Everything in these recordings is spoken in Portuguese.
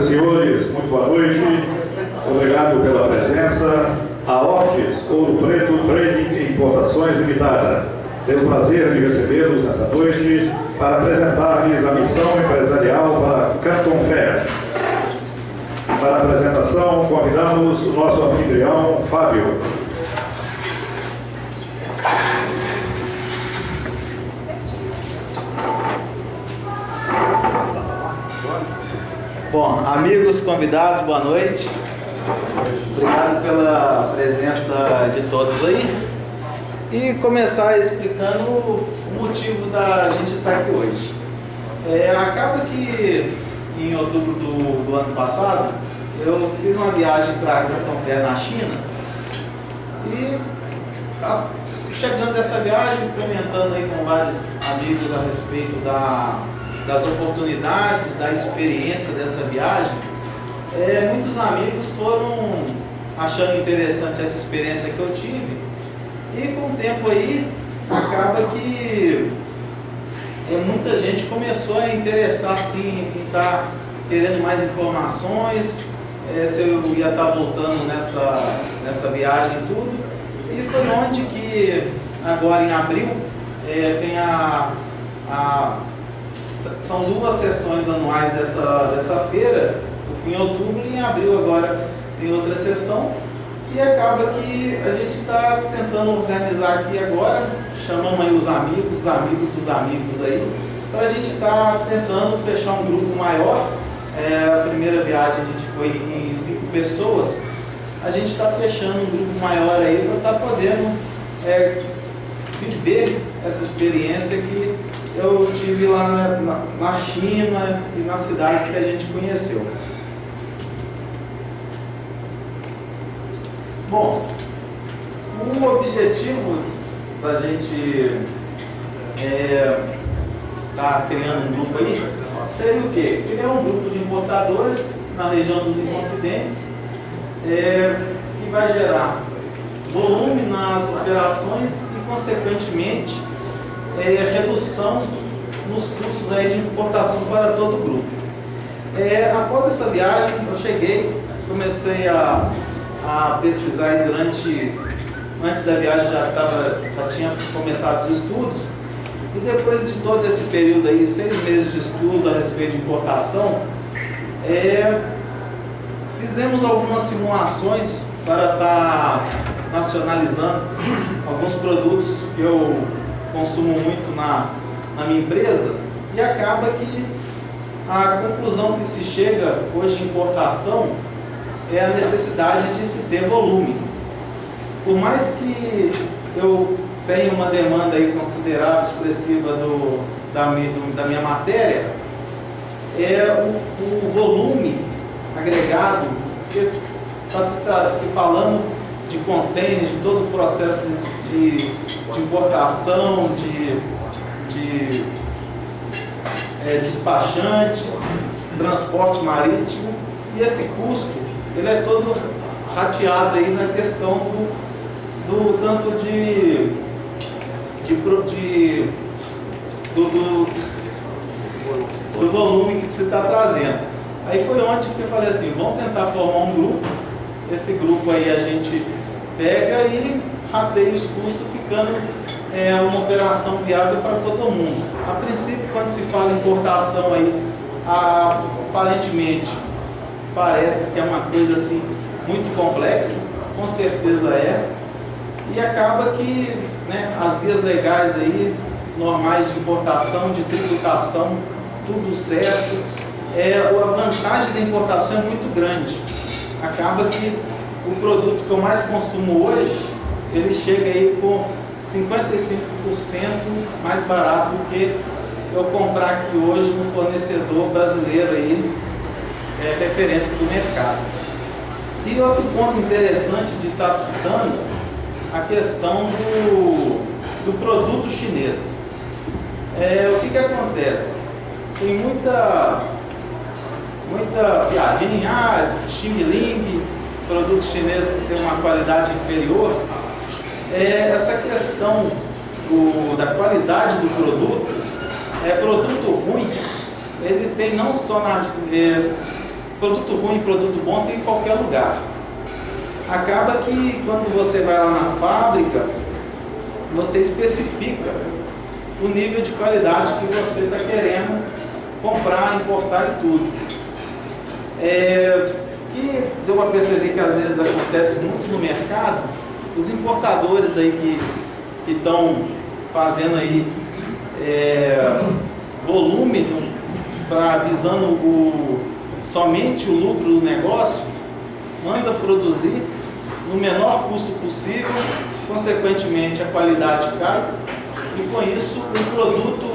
Senhoras e senhores, muito boa noite. Obrigado pela presença. A Ortiz Ouro Preto Trading e Importações Limitada. Tenho o prazer de recebê-los nesta noite para apresentar-lhes a missão empresarial para Canton Fair. Para a apresentação, convidamos o nosso anfitrião, Fábio. Bom, amigos convidados, boa noite. Obrigado pela presença de todos aí. E começar explicando o motivo da gente estar aqui hoje. Acaba que em outubro do ano passado, eu fiz uma viagem para Canton Fair na China. E chegando dessa viagem, comentando aí com vários amigos a respeito das oportunidades, da experiência dessa viagem, muitos amigos foram achando interessante essa experiência que eu tive, e com o tempo aí, acaba que muita gente começou a interessar assim, em estar querendo mais informações, se eu ia estar voltando nessa viagem e tudo, e foi onde que agora em abril tem são duas sessões anuais dessa feira, em outubro e em abril agora tem outra sessão, e acaba que a gente está tentando organizar aqui agora, chamamos aí os amigos dos amigos aí, para a gente estar tentando fechar um grupo maior. A primeira viagem a gente foi em 5 pessoas, a gente está fechando um grupo maior aí para estar podendo viver essa experiência que eu tive lá na China e nas cidades que a gente conheceu. Bom, o objetivo da gente tá criando um grupo aí seria o quê? Criar um grupo de importadores na região dos Inconfidentes, que vai gerar volume nas operações e, consequentemente, redução nos custos aí de importação para todo o grupo. Após essa viagem, eu cheguei, comecei a pesquisar aí antes da viagem já tinha começado os estudos, e depois de todo esse período aí, 6 meses de estudo a respeito de importação, fizemos algumas simulações para estar nacionalizando alguns produtos que eu consumo muito na minha empresa, e acaba que a conclusão que se chega hoje em importação é a necessidade de se ter volume. Por mais que eu tenha uma demanda aí considerável, expressiva da minha matéria, o volume agregado, que está se falando de container, de todo o processo de importação, de despachante, transporte marítimo, e esse custo ele é todo rateado aí na questão do tanto do volume que você está trazendo. Aí foi onde que eu falei assim, vamos tentar formar um grupo. Esse grupo aí a gente pega e rateia os custos, ficando uma operação viável para todo mundo. A princípio, quando se fala em importação aí, aparentemente parece que é uma coisa assim muito complexa, com certeza é, e acaba que as vias legais aí, normais de importação, de tributação, tudo certo, a vantagem da importação é muito grande. Acaba que o produto que eu mais consumo hoje, ele chega aí com 55% mais barato do que eu comprar aqui hoje no fornecedor brasileiro aí, referência do mercado. E outro ponto interessante de estar citando, a questão do produto chinês. O que acontece? Tem muita piadinha, Xing Ling, produto chinês tem uma qualidade inferior. Essa questão da qualidade do produto, produto ruim, ele tem não só produto ruim e produto bom tem em qualquer lugar. Acaba que quando você vai lá na fábrica, você especifica o nível de qualidade que você está querendo comprar, importar e tudo. Que deu para perceber que às vezes acontece muito no mercado, os importadores aí que estão fazendo aí volume visando somente o lucro do negócio, manda produzir no menor custo possível, consequentemente a qualidade cai e com isso o produto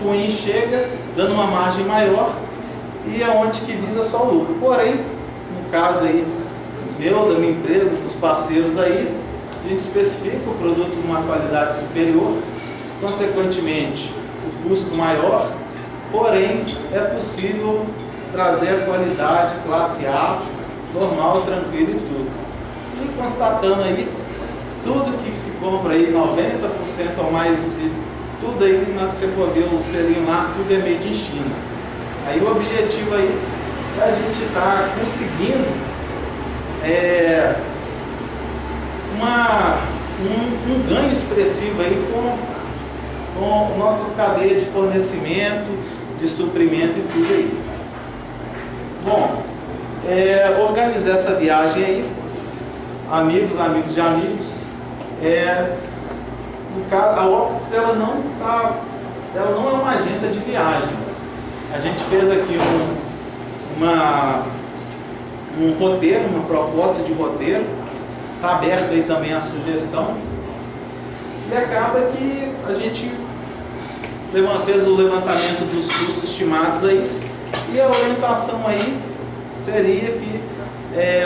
ruim chega dando uma margem maior e é onde que visa só o lucro. Porém, no caso aí meu, da minha empresa, dos parceiros aí, a gente especifica o produto numa qualidade superior, consequentemente o custo maior, porém é possível trazer a qualidade classe A, normal, tranquilo e tudo. E constatando aí, tudo que se compra aí, 90% ou mais de tudo aí, na que você for ver o selinho lá, tudo é made in China. Aí o objetivo aí é a gente estar conseguindo um ganho expressivo aí com nossas cadeias de fornecimento, de suprimento e tudo aí. Bom, organizar essa viagem aí, amigos de amigos, no caso, a Optis ela não é uma agência de viagem. A gente fez aqui um roteiro, uma proposta de roteiro, está aberto aí também a sugestão, e acaba que a gente fez o levantamento dos custos estimados aí, e a orientação aí seria que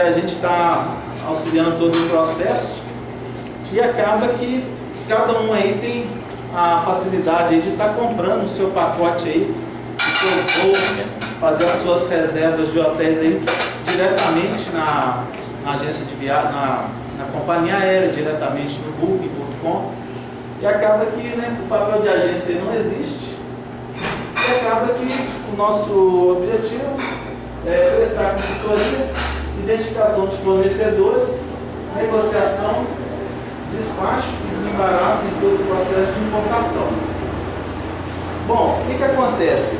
a gente está auxiliando todo o processo e acaba que cada um aí tem a facilidade aí de estar comprando o seu pacote aí, os seus voos, fazer as suas reservas de hotéis aí diretamente na agência de viagem, na companhia aérea, diretamente no Booking.com, e acaba que o papel de agência não existe, e acaba que o nosso objetivo é prestar consultoria, identificação de fornecedores, negociação, despacho e desembaraço em todo o processo de importação. Bom, o que acontece?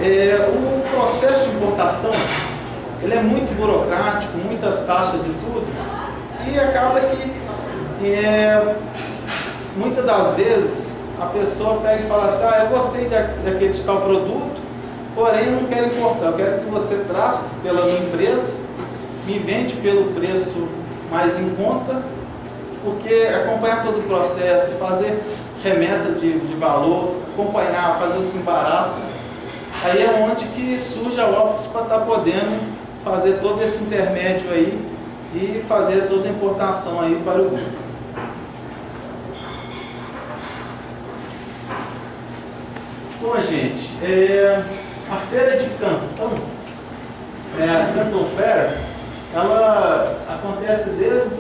O processo de importação ele é muito burocrático, muitas taxas e tudo, e acaba que muitas das vezes a pessoa pega e fala assim, eu gostei daquele tal produto, porém eu não quero importar, eu quero que você traça pela minha empresa, me vende pelo preço mais em conta, porque acompanhar todo o processo, fazer remessa de valor, acompanhar, fazer o desembaraço, aí é onde que surge a Optis para estar podendo fazer todo esse intermédio aí e fazer toda a importação aí para o grupo. Bom, gente, a feira de Cantão, a Canton Fair, ela acontece desde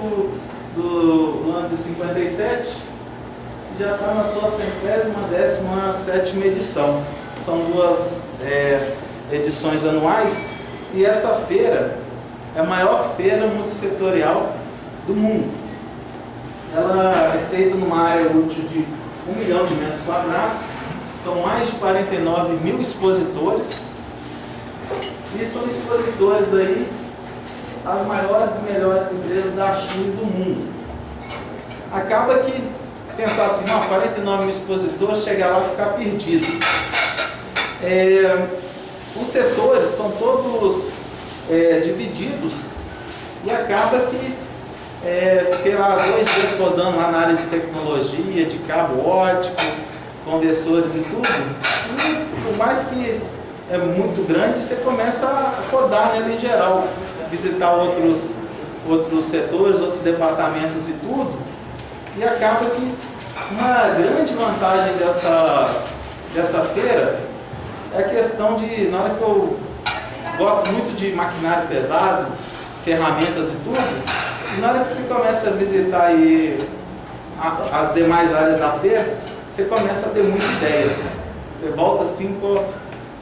do ano de 57, já está na sua 117ª edição. São 2 edições anuais e essa feira é a maior feira multissetorial do mundo. Ela é feita numa área útil de 1 milhão de metros quadrados, são mais de 49 mil expositores e são expositores aí as maiores e melhores empresas da China e do mundo. Acaba que pensar assim, 49 mil expositores, chegar lá e ficar perdido. Os setores são todos divididos e acaba que fiquei lá 2 dias rodando lá na área de tecnologia, de cabo ótico, conversores e tudo. E por mais que é muito grande, você começa a rodar nele em geral, visitar outros setores, outros departamentos e tudo, e acaba que uma grande vantagem dessa feira é a questão de, na hora que eu gosto muito de maquinário pesado, ferramentas e tudo, e na hora que você começa a visitar aí as demais áreas da feira, você começa a ter muitas ideias. Você volta assim com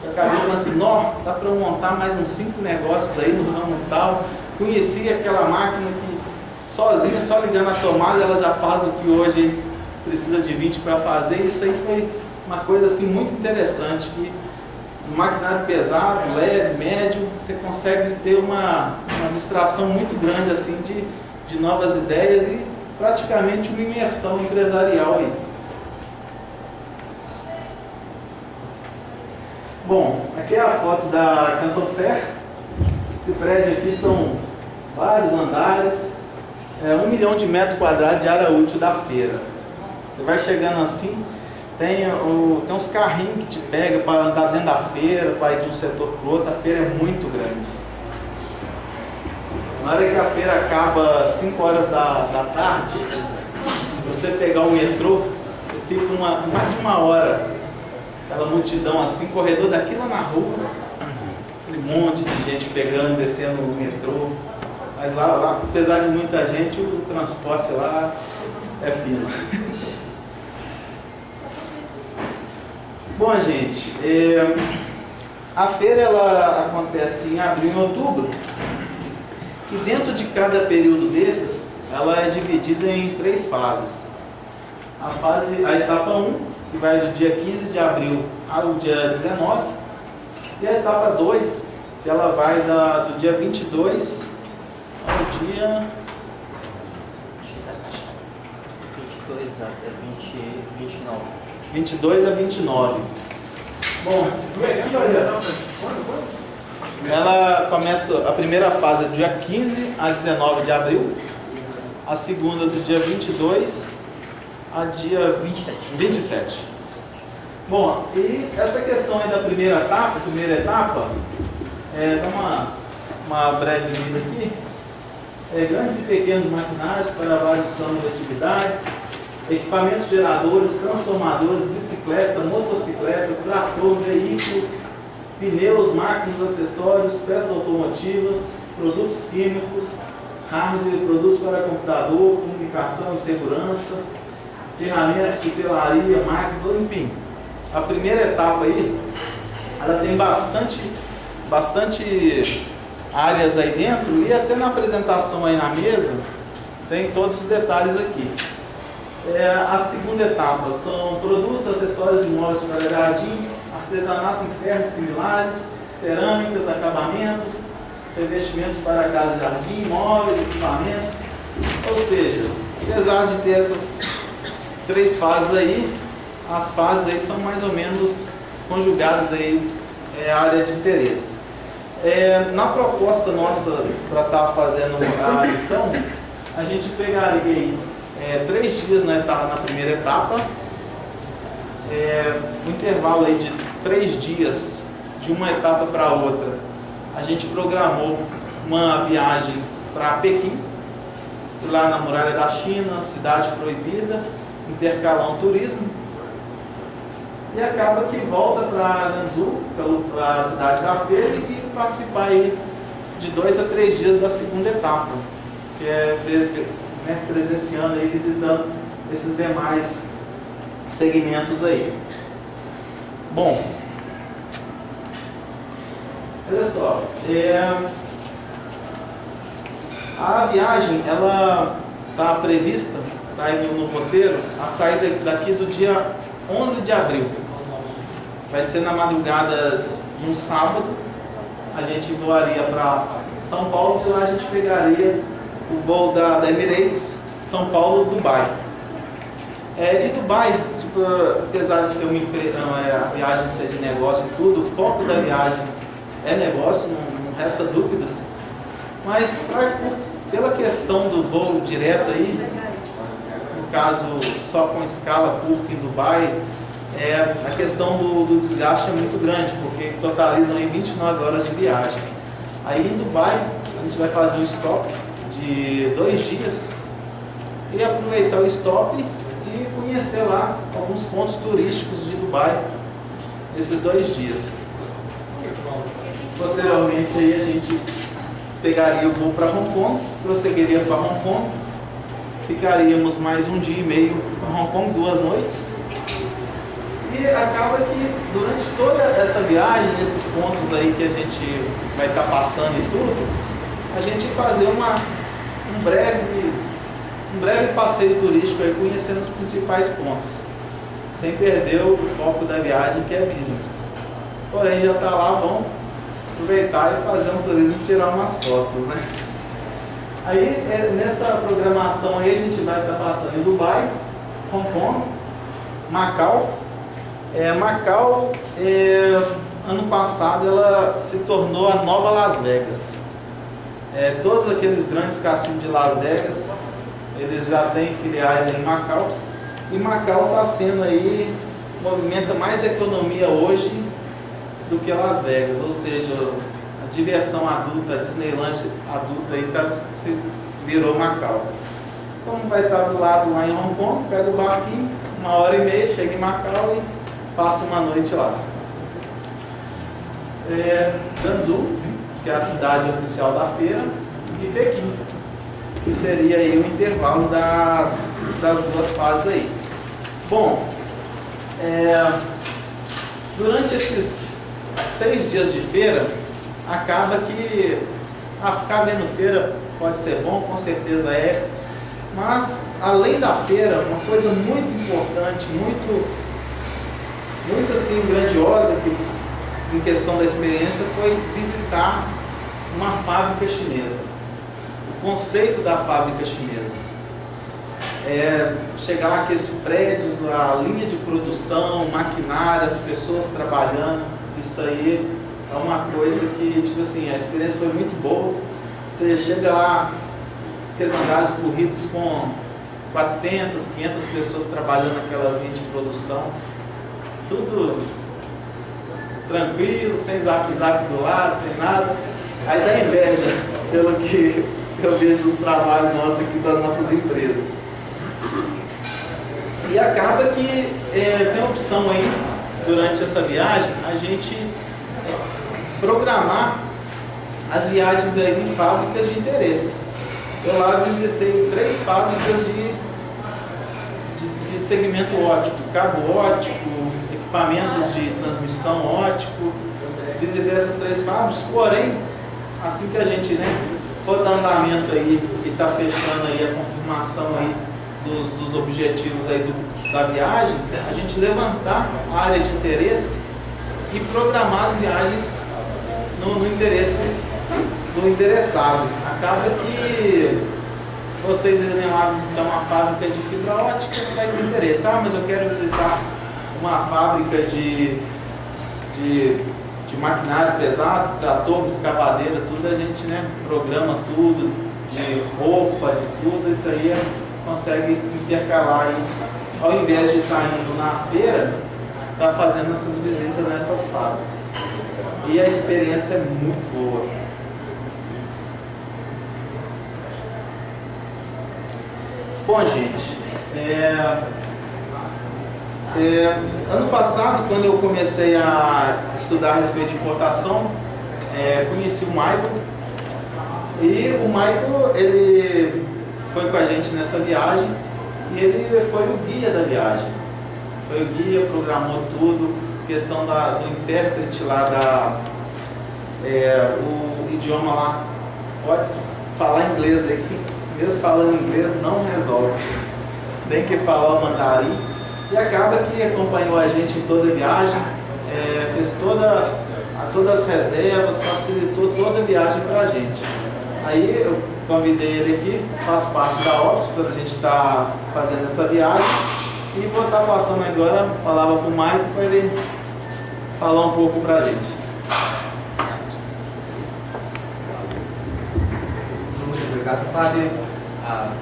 Eu acabei falando assim, nó, dá para eu montar mais uns 5 negócios aí no ramo tal. Conheci aquela máquina que sozinha, só ligando a tomada, ela já faz o que hoje precisa de 20 para fazer. Isso aí foi uma coisa assim muito interessante, que no maquinário pesado, leve, médio, você consegue ter uma abstração muito grande assim de novas ideias e praticamente uma imersão empresarial aí. Bom, aqui é a foto da Cantofer. Esse prédio aqui são vários andares, 1 milhão de metros quadrados de área útil da feira. Você vai chegando assim, tem uns carrinhos que te pegam para andar dentro da feira, para ir de um setor para o outro. A feira é muito grande. Na hora que a feira acaba às 5 horas da tarde, você pegar o metrô, você fica mais de uma hora, aquela multidão assim, corredor daqui lá na rua, aquele monte de gente pegando, descendo o metrô. Mas lá, apesar de muita gente, o transporte lá é fino. Bom, gente, a feira ela acontece em abril e outubro, e dentro de cada período desses, ela é dividida em 3 fases. A etapa 1, que vai do dia 15 de abril ao dia 19, e a etapa 2, que ela vai do dia 22 ao dia 22 até 29. 22 a 29. Bom, aqui, olha, ela começa, a primeira fase é do dia 15 a 19 de abril, a segunda do dia 22 a dia 27. Bom, e essa questão aí da primeira etapa, dá uma breve lida aqui, grandes e pequenos maquinários para vários campos de atividades, equipamentos geradores, transformadores, bicicleta, motocicleta, trator, veículos, pneus, máquinas, acessórios, peças automotivas, produtos químicos, hardware, produtos para computador, comunicação e segurança, ferramentas, tutelaria, máquinas, enfim. A primeira etapa aí, ela tem bastante áreas aí dentro, e até na apresentação aí na mesa tem todos os detalhes aqui. A segunda etapa são produtos, acessórios e móveis para jardim, artesanato em ferros similares, cerâmicas, acabamentos, revestimentos para casa e jardim, móveis, equipamentos. Ou seja, apesar de ter essas 3 fases aí, as fases aí são mais ou menos conjugadas aí, a área de interesse. Na proposta nossa para estar fazendo a lição, a gente pegaria aí 3 dias na primeira etapa, um intervalo aí de 3 dias de uma etapa para outra. A gente programou uma viagem para Pequim, lá na Muralha da China, Cidade Proibida, intercalar um turismo, e acaba que volta para Gansu, pela cidade da feira, e participar aí de 2 a 3 dias da segunda etapa, que é presenciando e visitando esses demais segmentos aí. Bom, olha só, a viagem ela está prevista, está aí no roteiro, a saída daqui do dia 11 de abril. Vai ser na madrugada de um sábado. A gente voaria para São Paulo, e lá a gente pegaria o voo da Emirates, São Paulo, Dubai. E Dubai, apesar de ser a viagem ser de negócio e tudo, o foco da viagem é negócio, não resta dúvidas. Mas pela questão do voo direto aí, no caso só com escala curta em Dubai, a questão do desgaste é muito grande, porque totalizam aí 29 horas de viagem. Aí em Dubai a gente vai fazer um stop de 2 dias e aproveitar o stop e conhecer lá alguns pontos turísticos de Dubai nesses 2 dias. Posteriormente aí a gente pegaria o voo para Hong Kong, prosseguiria para Hong Kong, ficaríamos mais 1 dia e meio em Hong Kong, 2 noites, E acaba que durante toda essa viagem, nesses pontos aí que a gente vai estar passando e tudo, a gente fazer um breve passeio turístico aí, conhecendo os principais pontos, sem perder o foco da viagem, que é business. Porém, já está lá, vamos aproveitar e fazer um turismo e tirar umas fotos, né? Aí, nessa programação aí, a gente vai estar passando em Dubai, Hong Kong, Macau. Macau, ano passado, ela se tornou a nova Las Vegas. Todos aqueles grandes cassinos de Las Vegas, eles já têm filiais aí em Macau. E Macau está sendo aí, movimenta mais economia hoje do que Las Vegas. Ou seja, a diversão adulta, a Disneyland adulta aí virou Macau. Então vai estar do lado lá em Hong Kong, pega o barquinho, 1h30, chega em Macau e passa uma noite lá. Guangzhou, que é a cidade oficial da feira, e Pequim, que seria aí o intervalo das duas fases aí. Bom, durante esses 6 dias de feira, acaba que ficar vendo feira pode ser bom, com certeza é, mas além da feira, uma coisa muito importante, muito assim grandiosa que em questão da experiência foi visitar uma fábrica chinesa, o conceito da fábrica chinesa. Chegar lá, aqueles prédios, a linha de produção, maquinário, as pessoas trabalhando, isso aí é uma coisa que, tipo assim, a experiência foi muito boa. Você chega lá, aqueles andares corridos com 400, 500 pessoas trabalhando naquelas linhas de produção, tudo tranquilo, sem zap-zap do lado, sem nada. Aí dá inveja pelo que eu vejo os trabalhos nossos aqui das nossas empresas. E acaba que tem a opção aí, durante essa viagem, a gente programar as viagens aí em fábricas de interesse. Eu lá visitei 3 fábricas de segmento óptico, cabo óptico, equipamentos de transmissão óptico. Visitei essas 3 fábricas, porém, assim que a gente for dar andamento aí e está fechando aí a confirmação aí dos objetivos aí da viagem, a gente levantar a área de interesse e programar as viagens no interesse do interessado. Acaba que vocês irem lá visitar uma fábrica de fibra ótica e vai ter interesse. Mas eu quero visitar uma fábrica de maquinário pesado, trator, escavadeira, tudo a gente programa tudo, de roupa, de tudo, isso aí consegue intercalar aí. Ao invés de estar indo na feira, está fazendo essas visitas nessas fábricas. E a experiência é muito boa. Bom, gente, ano passado, quando eu comecei a estudar a respeito de importação, conheci o Michael. E o Michael, ele foi com a gente nessa viagem e ele foi o guia da viagem. Foi o guia, programou tudo, questão do intérprete lá, o idioma lá, pode falar inglês aqui, mesmo falando inglês não resolve, tem que falar o mandarim. E acaba que acompanhou a gente em toda a viagem, fez todas as reservas, facilitou toda a viagem para a gente. Aí eu convidei ele aqui, faço parte da Opus, para a gente estar fazendo essa viagem. E vou estar passando agora a palavra para o Maicon para ele falar um pouco para a gente. Muito obrigado, Fábio.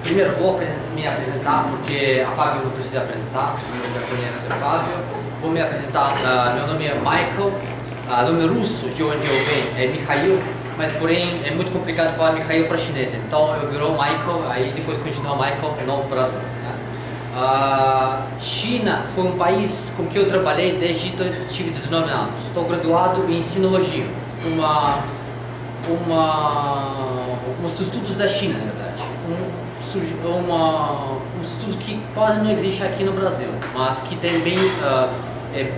Primeiro vou me apresentar, porque a Fábio não precisa apresentar, todo mundo já conhece o Fábio. Vou me apresentar, meu nome é Michael, nome russo de onde eu venho é Mikhail, mas porém é muito complicado falar Mikhail para chinês, então eu virou Michael, aí depois continua Michael no Brasil. China foi um país com que eu trabalhei desde que eu tive 19 anos. Estou graduado em sinologia, uns estudos da China, na verdade. Um estudo que quase não existe aqui no Brasil, mas que tem bem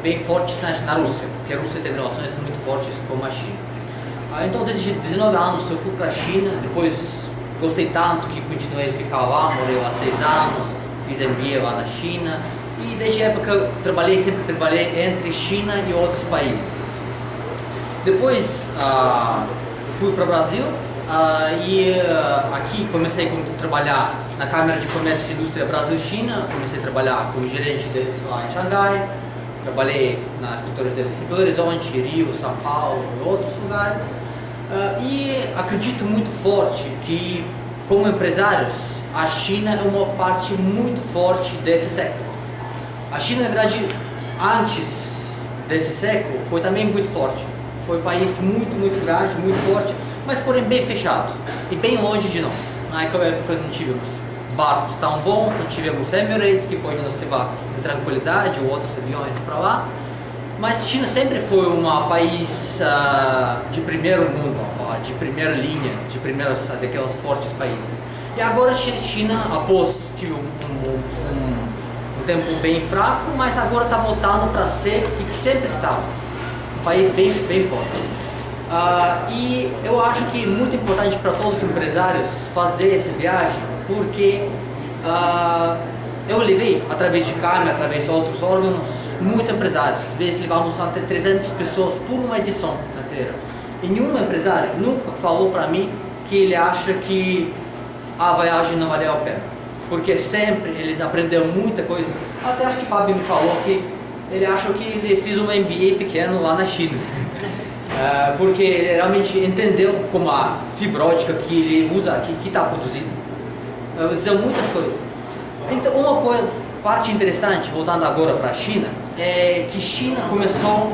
bem fortes na Rússia, porque a Rússia tem relações muito fortes com a China. Então, desde 19 anos eu fui para a China, depois gostei tanto que continuei a ficar lá, morei lá 6 anos, fiz MBA lá na China, e desde a época eu sempre trabalhei entre China e outros países. Depois fui para o Brasil e aqui comecei a trabalhar na Câmara de Comércio e Indústria Brasil-China, comecei a trabalhar como gerente deles lá em Xangai, trabalhei nas escritórios deles em Belo Horizonte, Rio, São Paulo e outros lugares. E acredito muito forte que, como empresários, a China é uma parte muito forte desse século. A China, na verdade, antes desse século, foi também muito forte. Foi um país muito, muito grande, muito forte, mas porém bem fechado e bem longe de nós. Naquela época não tivemos barcos tão bons, não tivemos Emirates, que pode nos levar em tranquilidade, ou outros aviões para lá. Mas a China sempre foi um país de primeiro mundo, vamos falar, de primeira linha, daqueles fortes países. E agora a China, após tive um tempo bem fraco, mas agora está voltando para ser o que sempre estava, um país bem forte. E eu acho que é muito importante para todos os empresários fazer essa viagem, porque eu levei, através de Câmara, através de outros órgãos, muitos empresários. Às vezes levamos até 300 pessoas por uma edição na feira. E nenhum empresário nunca falou para mim que ele acha que a viagem não valeu a pena. Porque sempre eles aprenderam muita coisa. Até acho que o Fábio me falou que ele acha que ele fez um MBA pequeno lá na China. Porque ele realmente entendeu como a fibra ótica que ele usa aqui, que está produzindo. Eu vou dizer muitas coisas. Então, uma parte interessante, voltando agora para a China, é que a China começou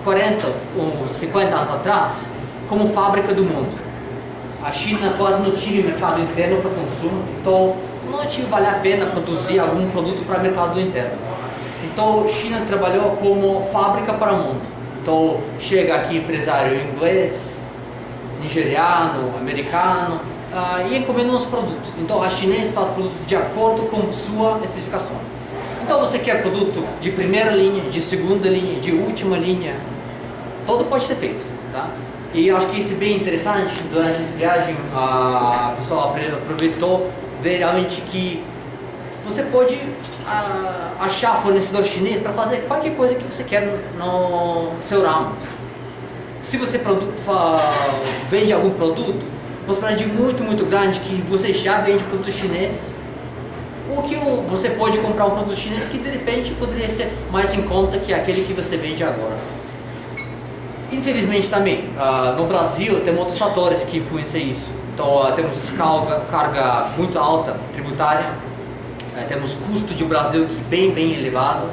40 ou 50 anos atrás como fábrica do mundo. A China quase não tinha mercado interno para consumo, então não tinha vale a pena produzir algum produto para o mercado interno. Então, a China trabalhou como fábrica para o mundo. Então, chega aqui empresário inglês, nigeriano, americano, e encomenda nosso produto. Então a chinesa faz produto de acordo com sua especificação. Então você quer produto de primeira linha, de segunda linha, de última linha, tudo pode ser feito, tá? E eu acho que isso é bem interessante. Durante essa viagem a pessoa aproveitou ver realmente que você pode achar fornecedor chinês para fazer qualquer coisa que você quer no seu ramo. Se você vende algum produto, possibilidade muito grande que você já vende produto chinês, ou que você pode comprar um produto chinês que de repente poderia ser mais em conta que aquele que você vende agora. Infelizmente também, no Brasil temos outros fatores que influenciam isso. Então temos carga muito alta tributária, temos custo de Brasil que bem elevado,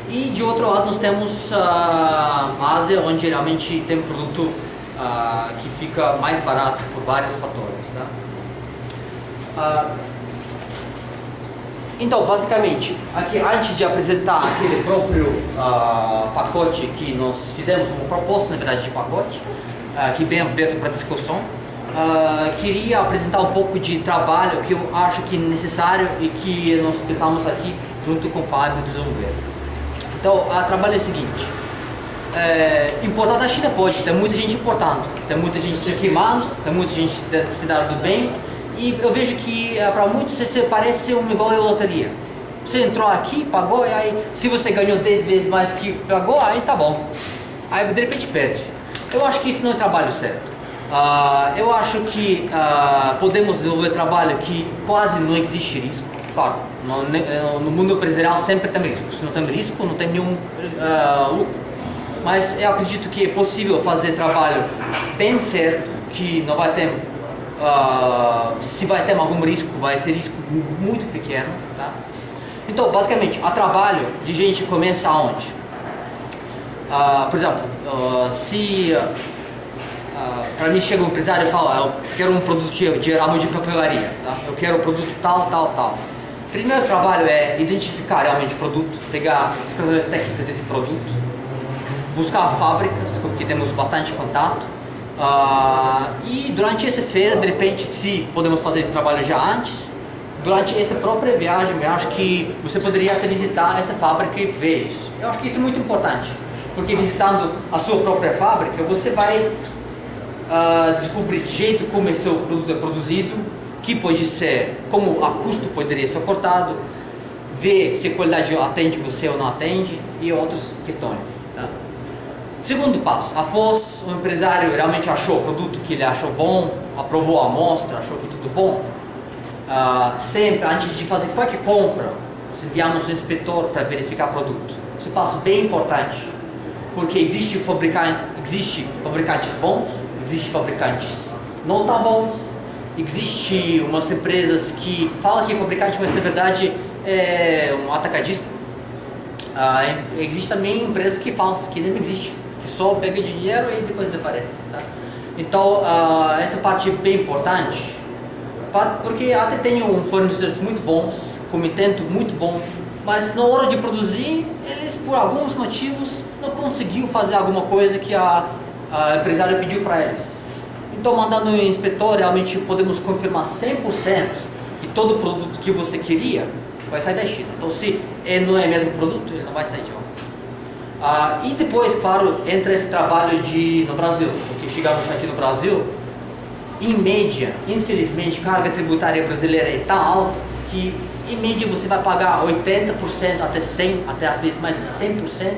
e de outro lado nós temos a Ásia, onde realmente tem produto que fica mais barato por vários fatores, tá? Então, basicamente, aqui antes de apresentar aquele próprio pacote que nós fizemos, uma proposta, na verdade, de pacote, que bem aberto para discussão, queria apresentar um pouco de trabalho que eu acho que é necessário e que nós pensamos aqui junto com o Fábio desenvolver. Então, o trabalho é o seguinte. Importar da China pode, tem muita gente importando, tem muita gente se queimando, tem muita gente se dando bem, e eu vejo que para muitos isso parece igual a loteria. Você entrou aqui, pagou, e aí se você ganhou 10 vezes mais que pagou, aí tá bom. Aí de repente perde. Eu acho que isso não é trabalho certo. Eu acho que podemos desenvolver trabalho que quase não existe risco. Claro, no mundo empresarial sempre tem risco. Se não tem risco, não tem nenhum lucro. Mas eu acredito que é possível fazer trabalho bem certo, que não vai ter, se vai ter algum risco, vai ser risco muito pequeno, tá? Então, basicamente, o trabalho de gente começa aonde? Por exemplo, se para mim chega um empresário e fala, eu quero um produto de ramo de papelaria, tá? Eu quero um produto tal. Primeiro trabalho é identificar realmente o produto, pegar as questões técnicas desse produto, buscar fábricas, porque temos bastante contato, e durante essa feira, de repente, se podemos fazer esse trabalho já antes, durante essa própria viagem, eu acho que você poderia até visitar essa fábrica e ver isso. Eu acho que isso é muito importante, porque visitando a sua própria fábrica, você vai descobrir o jeito como esse seu produto é produzido, que pode ser, como a custo poderia ser cortado, ver se a qualidade atende você ou não atende e outras questões. Tá? Segundo passo, após o empresário realmente achou o produto que ele achou bom, aprovou a amostra, achou que tudo bom, sempre antes de fazer qualquer compra, nós enviamos um inspetor para verificar o produto. Esse passo é bem importante, porque existe fabricantes bons, existe fabricantes não tão bons, existe umas empresas que falam que é fabricante, mas na verdade é um atacadista. Existe também empresas que falam que nem existe, que só pega dinheiro e depois desaparece. Tá? Então essa parte é bem importante, porque até tenho fornecedores muito bons, com intento muito bom, mas na hora de produzir, eles por alguns motivos não conseguiu fazer alguma coisa que a empresário pediu para eles. Então, mandando um inspetor, realmente podemos confirmar 100% que todo produto que você queria vai sair da China. Então, se ele não é o mesmo produto, ele não vai sair de lá. E depois, claro, entra esse trabalho no Brasil, porque chegamos aqui no Brasil, em média, infelizmente, a carga tributária brasileira é tão alta que, em média, você vai pagar 80% até 100%, até às vezes mais que 100%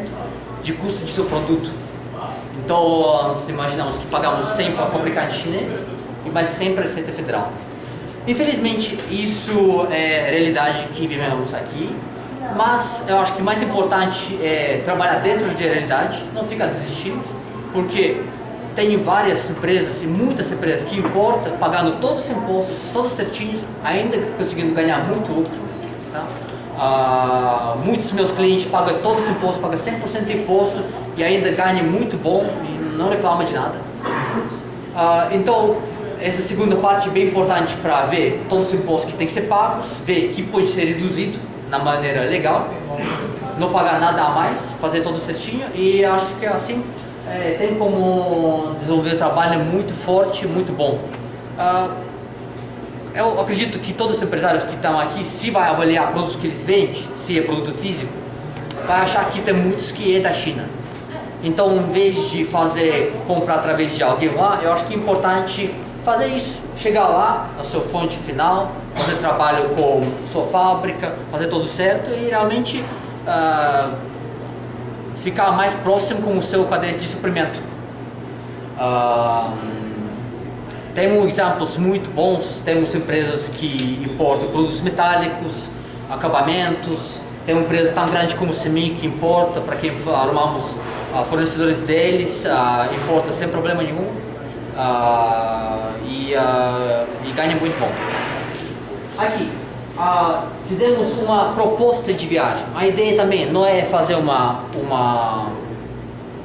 de custo de seu produto. Então, nós imaginamos que pagamos 100 para o fabricante chinês e mais 100 para a Receita Federal. Infelizmente, isso é a realidade que vivemos aqui, mas eu acho que o mais importante é trabalhar dentro da realidade, não ficar desistindo, porque tenho várias empresas e muitas empresas que importam, pagando todos os impostos, todos certinhos, ainda conseguindo ganhar muito lucro. Tá? Muitos dos meus clientes pagam todos os impostos, pagam 100% de imposto e ainda ganham muito bom e não reclamam de nada. Então, essa segunda parte é bem importante para ver todos os impostos que tem que ser pagos, ver que pode ser reduzido na maneira legal, não pagar nada a mais, fazer tudo certinho, e acho que assim tem como desenvolver um trabalho muito forte, muito bom. Eu acredito que todos os empresários que estão aqui, se vai avaliar produtos que eles vendem, se é produto físico, vai achar que tem muitos que é da China. Então, em vez de comprar através de alguém lá, eu acho que é importante fazer isso. Chegar lá, na sua fonte final, fazer trabalho com sua fábrica, fazer tudo certo e realmente ficar mais próximo com o seu cadeia de suprimento. Temos exemplos muito bons, temos empresas que importam produtos metálicos, acabamentos, tem uma empresa tão grande como o Semi que importa, para quem arrumamos fornecedores deles, importa sem problema nenhum e ganha muito bom. Aqui, fizemos uma proposta de viagem. A ideia também não é fazer uma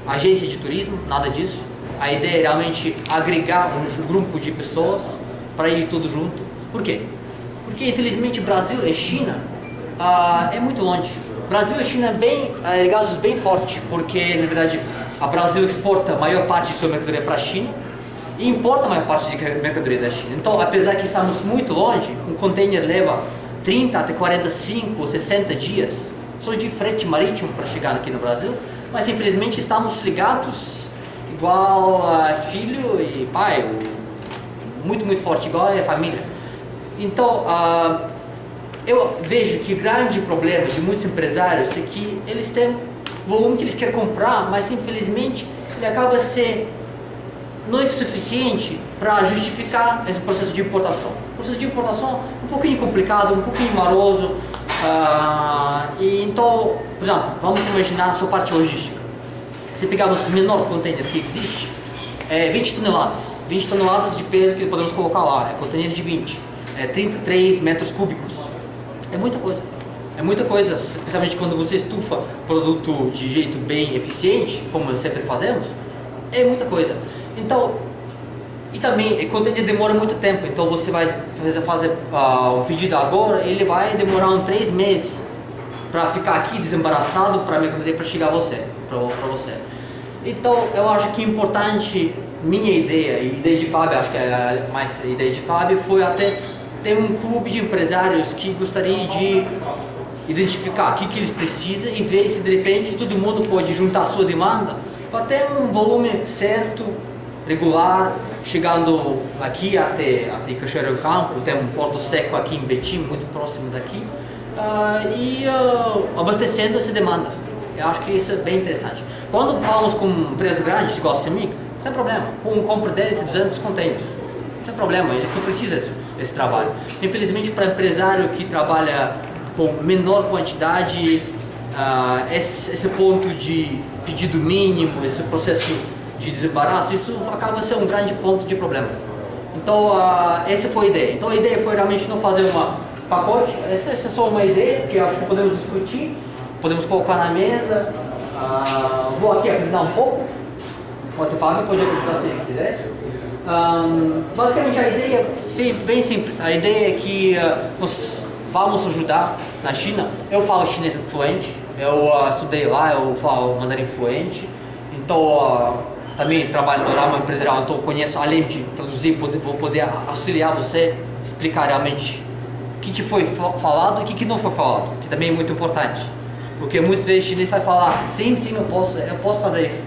agência de turismo, nada disso. A ideia é realmente agregar um grupo de pessoas para ir tudo junto. Por quê? Porque infelizmente Brasil e China é muito longe. Brasil e China ligados bem forte, porque na verdade a Brasil exporta a maior parte de sua mercadoria para a China e importa a maior parte de mercadoria da China. Então, apesar que estamos muito longe, um container leva 30 até 45 ou 60 dias só de frete marítimo para chegar aqui no Brasil, mas infelizmente estamos ligados igual a filho e pai, muito, muito forte, igual a família. Então, eu vejo que o grande problema de muitos empresários é que eles têm volume que eles querem comprar, mas infelizmente ele acaba não é suficiente para justificar esse processo de importação. O processo de importação é um pouquinho complicado, um pouquinho moroso. Então, por exemplo, vamos imaginar a sua parte logística. Se pegarmos o menor container que existe, é 20 toneladas. 20 toneladas de peso que podemos colocar lá, é container de 20. É 33 metros cúbicos. É muita coisa. É muita coisa, especialmente quando você estufa produto de jeito bem eficiente, como sempre fazemos, é muita coisa. Então, e também, o container demora muito tempo, então você vai fazer um pedido agora, ele vai demorar 3 meses para ficar aqui desembaraçado para a mercadoria para chegar a você, para você. Então, eu acho que é importante, minha ideia, e a ideia de Fábio, acho que é mais a ideia de Fábio, foi até tem um clube de empresários que gostaria de identificar o que eles precisam e ver se de repente todo mundo pode juntar a sua demanda para ter um volume certo, regular, chegando aqui até Cachoeira do Campo. Tem um Porto Seco aqui em Betim, muito próximo daqui, e abastecendo essa demanda. Eu acho que isso é bem interessante. Quando falamos com empresas grandes, igual a CEMIG, sem problema, com compra 10 e 200 containers, sem problema, eles não precisam desse trabalho. Infelizmente, para empresário que trabalha com menor quantidade, esse ponto de pedido mínimo, esse processo de desembaraço, isso acaba sendo um grande ponto de problema. Então, essa foi a ideia. Então, a ideia foi realmente não fazer um pacote, essa é só uma ideia que eu acho que podemos discutir, podemos colocar na mesa. Vou aqui apresentar um pouco, o Fábio pode apresentar se ele quiser. Basicamente, a ideia é bem simples. A ideia é que nós vamos ajudar na China. Eu falo chinês fluente, eu estudei lá, eu falo mandarim fluente, então também trabalho no ramo empresarial, então conheço, além de traduzir, vou poder auxiliar você, explicar realmente o que foi falado e o que não foi falado, que também é muito importante, porque muitas vezes o chinês vai falar, sim, eu posso fazer isso.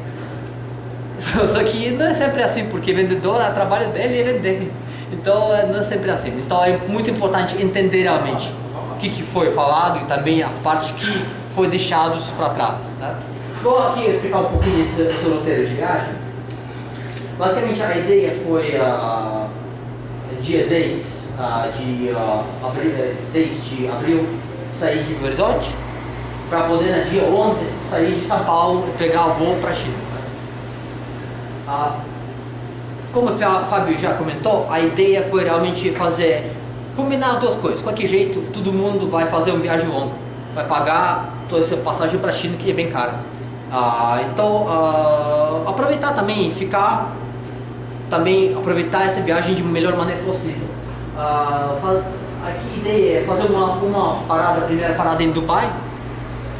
Só que não é sempre assim, porque o vendedor, o trabalho dele é vender. Então não é sempre assim. Então é muito importante entender realmente o que foi falado e também as partes que foram deixadas para trás. Né? Vou aqui explicar um pouquinho esse roteiro de viagem. Basicamente a ideia foi dia 10 de abril sair de Belo Horizonte para poder no dia 11 sair de São Paulo e pegar o voo para a China. Como o Fábio já comentou, a ideia foi realmente combinar as duas coisas. De qualquer jeito, todo mundo vai fazer uma viagem longa, vai pagar toda essa passagem para a China, que é bem cara. Então, aproveitar também, aproveitar essa viagem de melhor maneira possível. Aqui a ideia é fazer uma primeira parada em Dubai,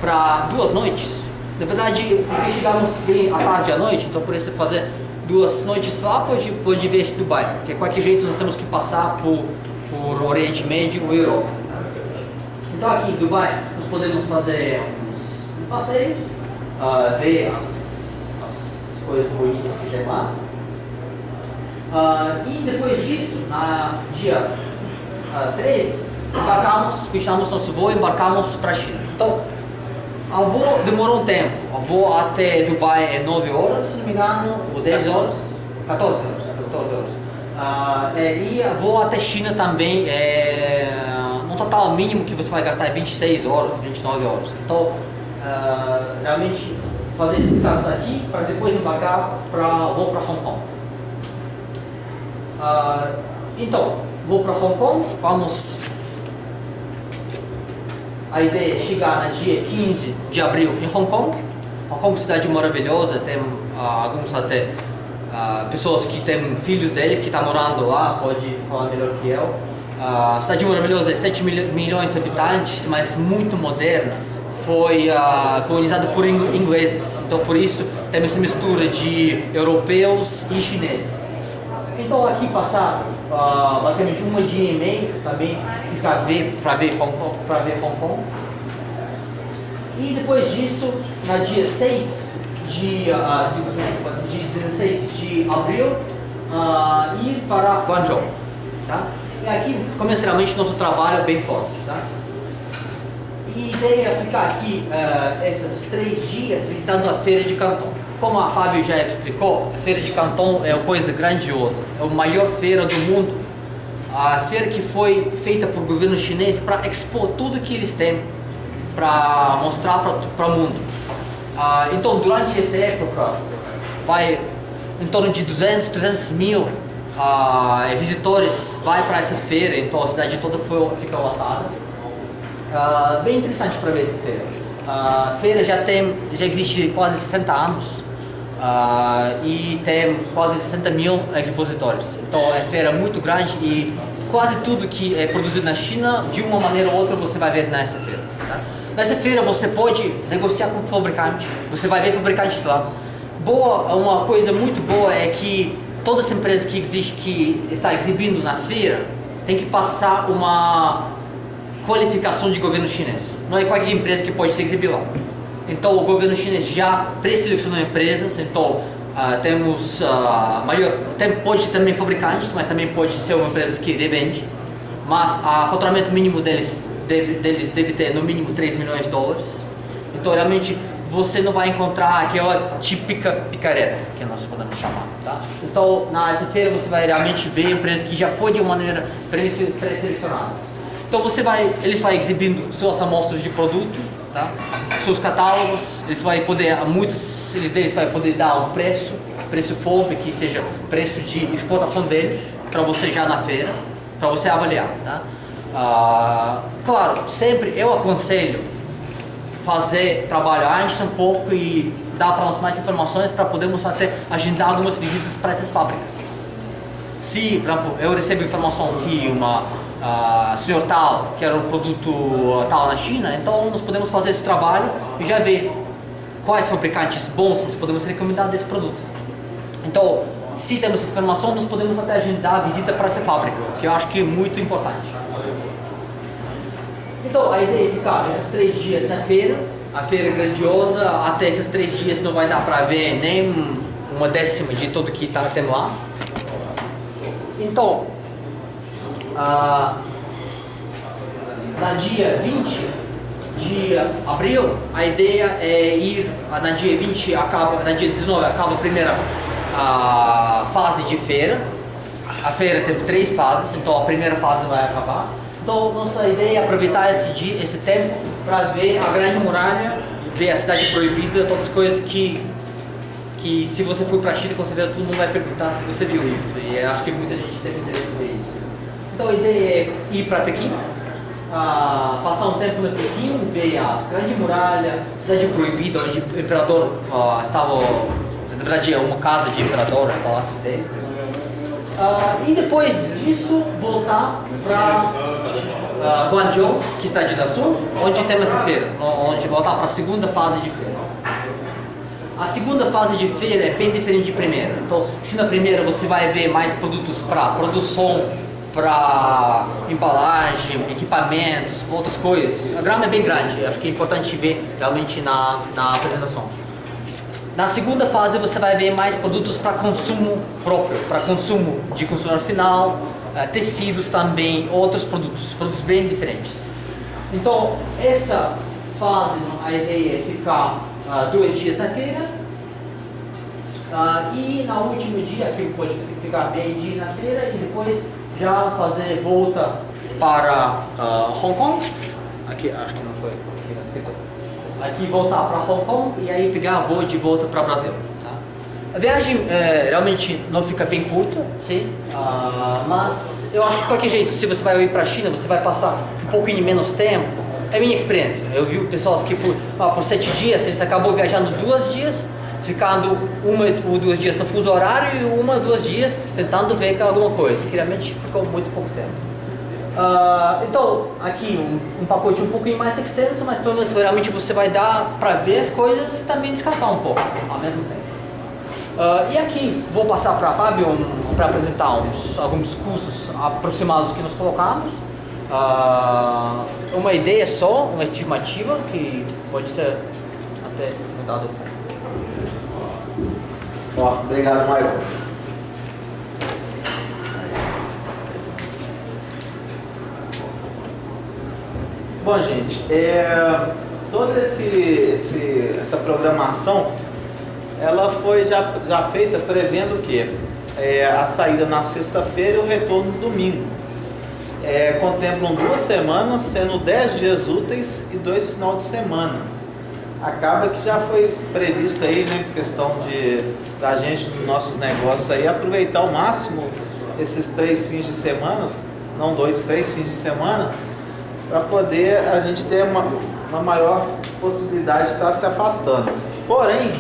para 2 noites. Na verdade, porque chegamos bem à tarde e à noite, então por isso fazer 2 noites lá pode ver Dubai, porque de qualquer jeito nós temos que passar por Oriente Médio ou Europa. Então aqui em Dubai nós podemos fazer uns passeios, ver as coisas bonitas que tem lá. E depois disso, no dia 13, fechamos nosso voo e embarcamos para a China. Então, o voo demorou um tempo. O voo até Dubai é 9 horas, se não me engano, ou 10 horas, 14 horas. E o voo até China também no total mínimo que você vai gastar é 26 horas, 29 horas. Então, realmente fazer esse descanso aqui para depois embarcar voo para Hong Kong. Então, vou para Hong Kong, a ideia é chegar no dia 15 de abril em Hong Kong. Hong Kong é uma cidade maravilhosa, tem alguns até pessoas que têm filhos deles que estão morando lá, pode falar melhor que eu. A cidade maravilhosa é 7 milhões de habitantes, mas muito moderna. Foi colonizada por ingleses, então por isso tem essa mistura de europeus e chineses. Então aqui passar basicamente 1 dia e meio também para ver Hong Kong. E depois disso, no dia 16 de abril, ir para Guangzhou. Tá? E aqui começa realmente nosso trabalho bem forte. Tá? E a ideia é ficar aqui esses 3 dias visitando a Feira de Canton. Como a Fábio já explicou, a Feira de Canton é uma coisa grandiosa, é a maior feira do mundo. A feira que foi feita por governo chinês para expor tudo que eles têm, para mostrar para o mundo. Então, durante essa época, vai em torno de 300 mil visitores vai para essa feira, então a cidade toda fica lotada. Bem interessante para ver essa feira. A feira já existe quase 60 anos. E tem quase 60 mil expositores. Então é uma feira muito grande e quase tudo que é produzido na China, de uma maneira ou outra, você vai ver nessa feira. Tá? Nessa feira você pode negociar com o fabricante, você vai ver fabricantes lá. Uma coisa muito boa é que todas as empresas que está exibindo na feira, tem que passar uma qualificação de governo chinês. Não é qualquer empresa que pode se exibir lá. Então o governo chinês já pré-selecionou empresas, então temos pode ser também fabricantes, mas também pode ser uma empresa que revende, mas o faturamento mínimo deles deve ter no mínimo 3 milhões de dólares. Então realmente você não vai encontrar aquela típica picareta, que nós podemos chamar, tá? Então nessa feira você vai realmente ver empresas que já foi de uma maneira pré-selecionadas. Então eles vão exibindo suas amostras de produto, tá? Seus catálogos, muitos deles vai poder dar um preço FOB, que seja preço de exportação deles, para você já na feira, para você avaliar, tá? Claro, sempre eu aconselho fazer trabalho antes um pouco e dar para nós mais informações para podermos até agendar algumas visitas para essas fábricas. Se, por exemplo, eu recebo informação que senhor tal quer um produto tal na China, então nós podemos fazer esse trabalho e já ver quais fabricantes bons nós podemos recomendar desse produto. Então, se temos essa informação, nós podemos até agendar a visita para essa fábrica, que eu acho que é muito importante. Então, a ideia é ficar esses 3 dias na feira. A feira é grandiosa, até esses 3 dias não vai dar para ver nem 1/10 de tudo que temos lá. Então, na dia 20 de abril, a ideia é ir, na dia 19 acaba a primeira fase de feira. A feira teve 3 fases, então a primeira fase vai acabar. Então nossa ideia é aproveitar esse tempo para ver a Grande Muralha, ver a Cidade Proibida, todas as coisas que se você for para a China, com certeza todo mundo vai perguntar se você viu isso, e acho que muita gente tem interesse em ver isso. Então a ideia é ir para Pequim, passar um tempo no Pequim, ver a Grande Muralha, Cidade Proibida, onde o imperador estava, na verdade é uma casa de imperador, o palácio dele. E depois disso voltar para Guangzhou, que está de Sul, onde tem essa feira, onde voltar para a segunda fase de feira. A segunda fase de feira é bem diferente de primeira. Então, se na primeira você vai ver mais produtos para produção, para embalagem, equipamentos, outras coisas, a grama é bem grande. Acho que é importante ver realmente na apresentação. Na segunda fase você vai ver mais produtos para consumo próprio, para consumo de consumidor final, tecidos também, outros produtos bem diferentes. Então, essa fase, a ideia é ficar 2 dias na feira, e no último dia, aqui pode ficar bem dia na feira, e depois já fazer volta para Hong Kong. Aqui, acho que não foi aqui na escritura. Aqui voltar para Hong Kong e aí pegar voo de volta para o Brasil. Tá? A viagem realmente não fica bem curta, sim, mas eu acho que de qualquer jeito, se você vai ir para a China, você vai passar um pouquinho menos tempo. É minha experiência. Eu vi pessoas que foram por 7 dias, eles acabou viajando 2 dias, ficando 1 ou 2 dias no fuso horário e 1 ou 2 dias tentando ver alguma coisa, que realmente ficou muito pouco tempo. Então, aqui um pacote um pouquinho mais extenso, mas pelo menos realmente você vai dar para ver as coisas e também descansar um pouco ao mesmo tempo. E aqui vou passar para a Fábio para apresentar alguns custos aproximados que nós colocamos. Uma ideia só, uma estimativa que pode ser até mudado. Obrigado, Michael. Bom, gente, toda essa programação, ela foi já feita prevendo o quê? A saída na sexta-feira e o retorno no domingo. Contemplam 2 semanas, sendo 10 dias úteis e 2 finais de semana. Acaba que já foi previsto aí, né, questão da gente, nos nossos negócios aí, aproveitar ao máximo esses 3 fins de semana, não 2, 3 fins de semana, para poder a gente ter uma maior possibilidade de estar se afastando. Porém,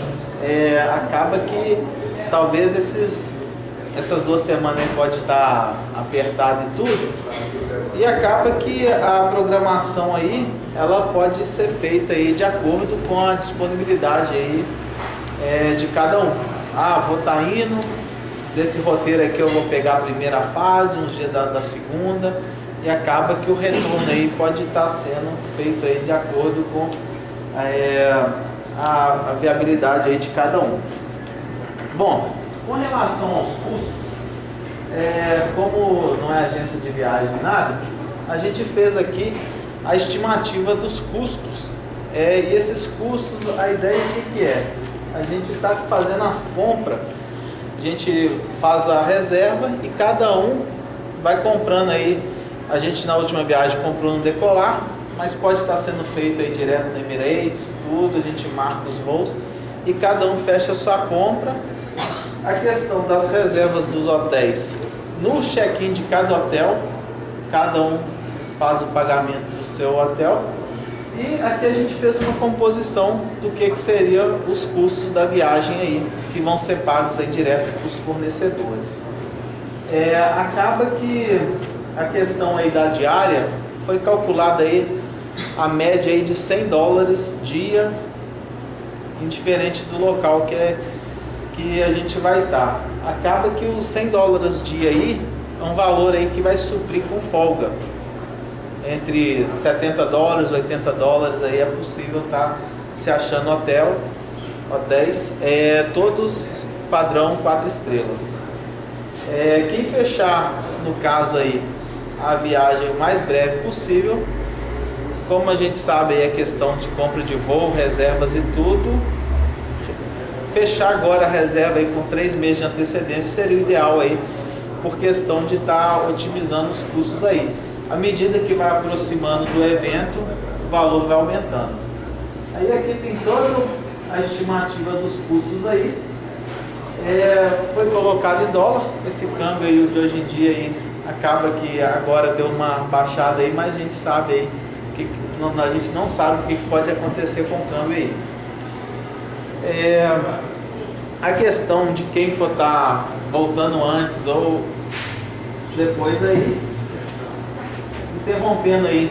acaba que talvez essas 2 semanas aí pode estar apertado e tudo, e acaba que a programação aí, ela pode ser feita aí de acordo com a disponibilidade aí de cada um. Vou estar indo desse roteiro aqui eu vou pegar a primeira fase, uns dias da segunda, e acaba que o retorno aí pode estar sendo feito aí de acordo com a viabilidade aí de cada um. Bom, com relação aos custos, como não é agência de viagem nem nada, a gente fez aqui a estimativa dos custos. E esses custos, a ideia o que é? A gente está fazendo as compras, a gente faz a reserva e cada um vai comprando aí. A gente na última viagem comprou no Decolar, mas pode estar sendo feito aí direto no Emirates, tudo, a gente marca os voos e cada um fecha a sua compra. A questão das reservas dos hotéis, no check-in de cada hotel, cada um faz o pagamento do seu hotel. E aqui a gente fez uma composição do que seriam os custos da viagem aí, que vão ser pagos aí direto para os fornecedores. Acaba que a questão aí da diária foi calculada aí a média aí de $100 dia, indiferente do local que a gente vai estar. Acaba que os $100 dia aí é um valor aí que vai suprir com folga. Entre $70, $80 aí é possível estar se achando hotéis, todos padrão 4 estrelas. Quem fechar, no caso aí, a viagem o mais breve possível, como a gente sabe aí a questão de compra de voo, reservas e tudo, fechar agora a reserva aí com 3 meses de antecedência seria o ideal aí, por questão de estar otimizando os custos aí. À medida que vai aproximando do evento, o valor vai aumentando. Aí aqui tem toda a estimativa dos custos aí. Foi colocado em dólar, esse câmbio aí de hoje em dia aí, acaba que agora deu uma baixada aí, mas a gente sabe aí, a gente não sabe o que pode acontecer com o câmbio aí. A questão de quem for estar voltando antes ou depois aí, interrompendo aí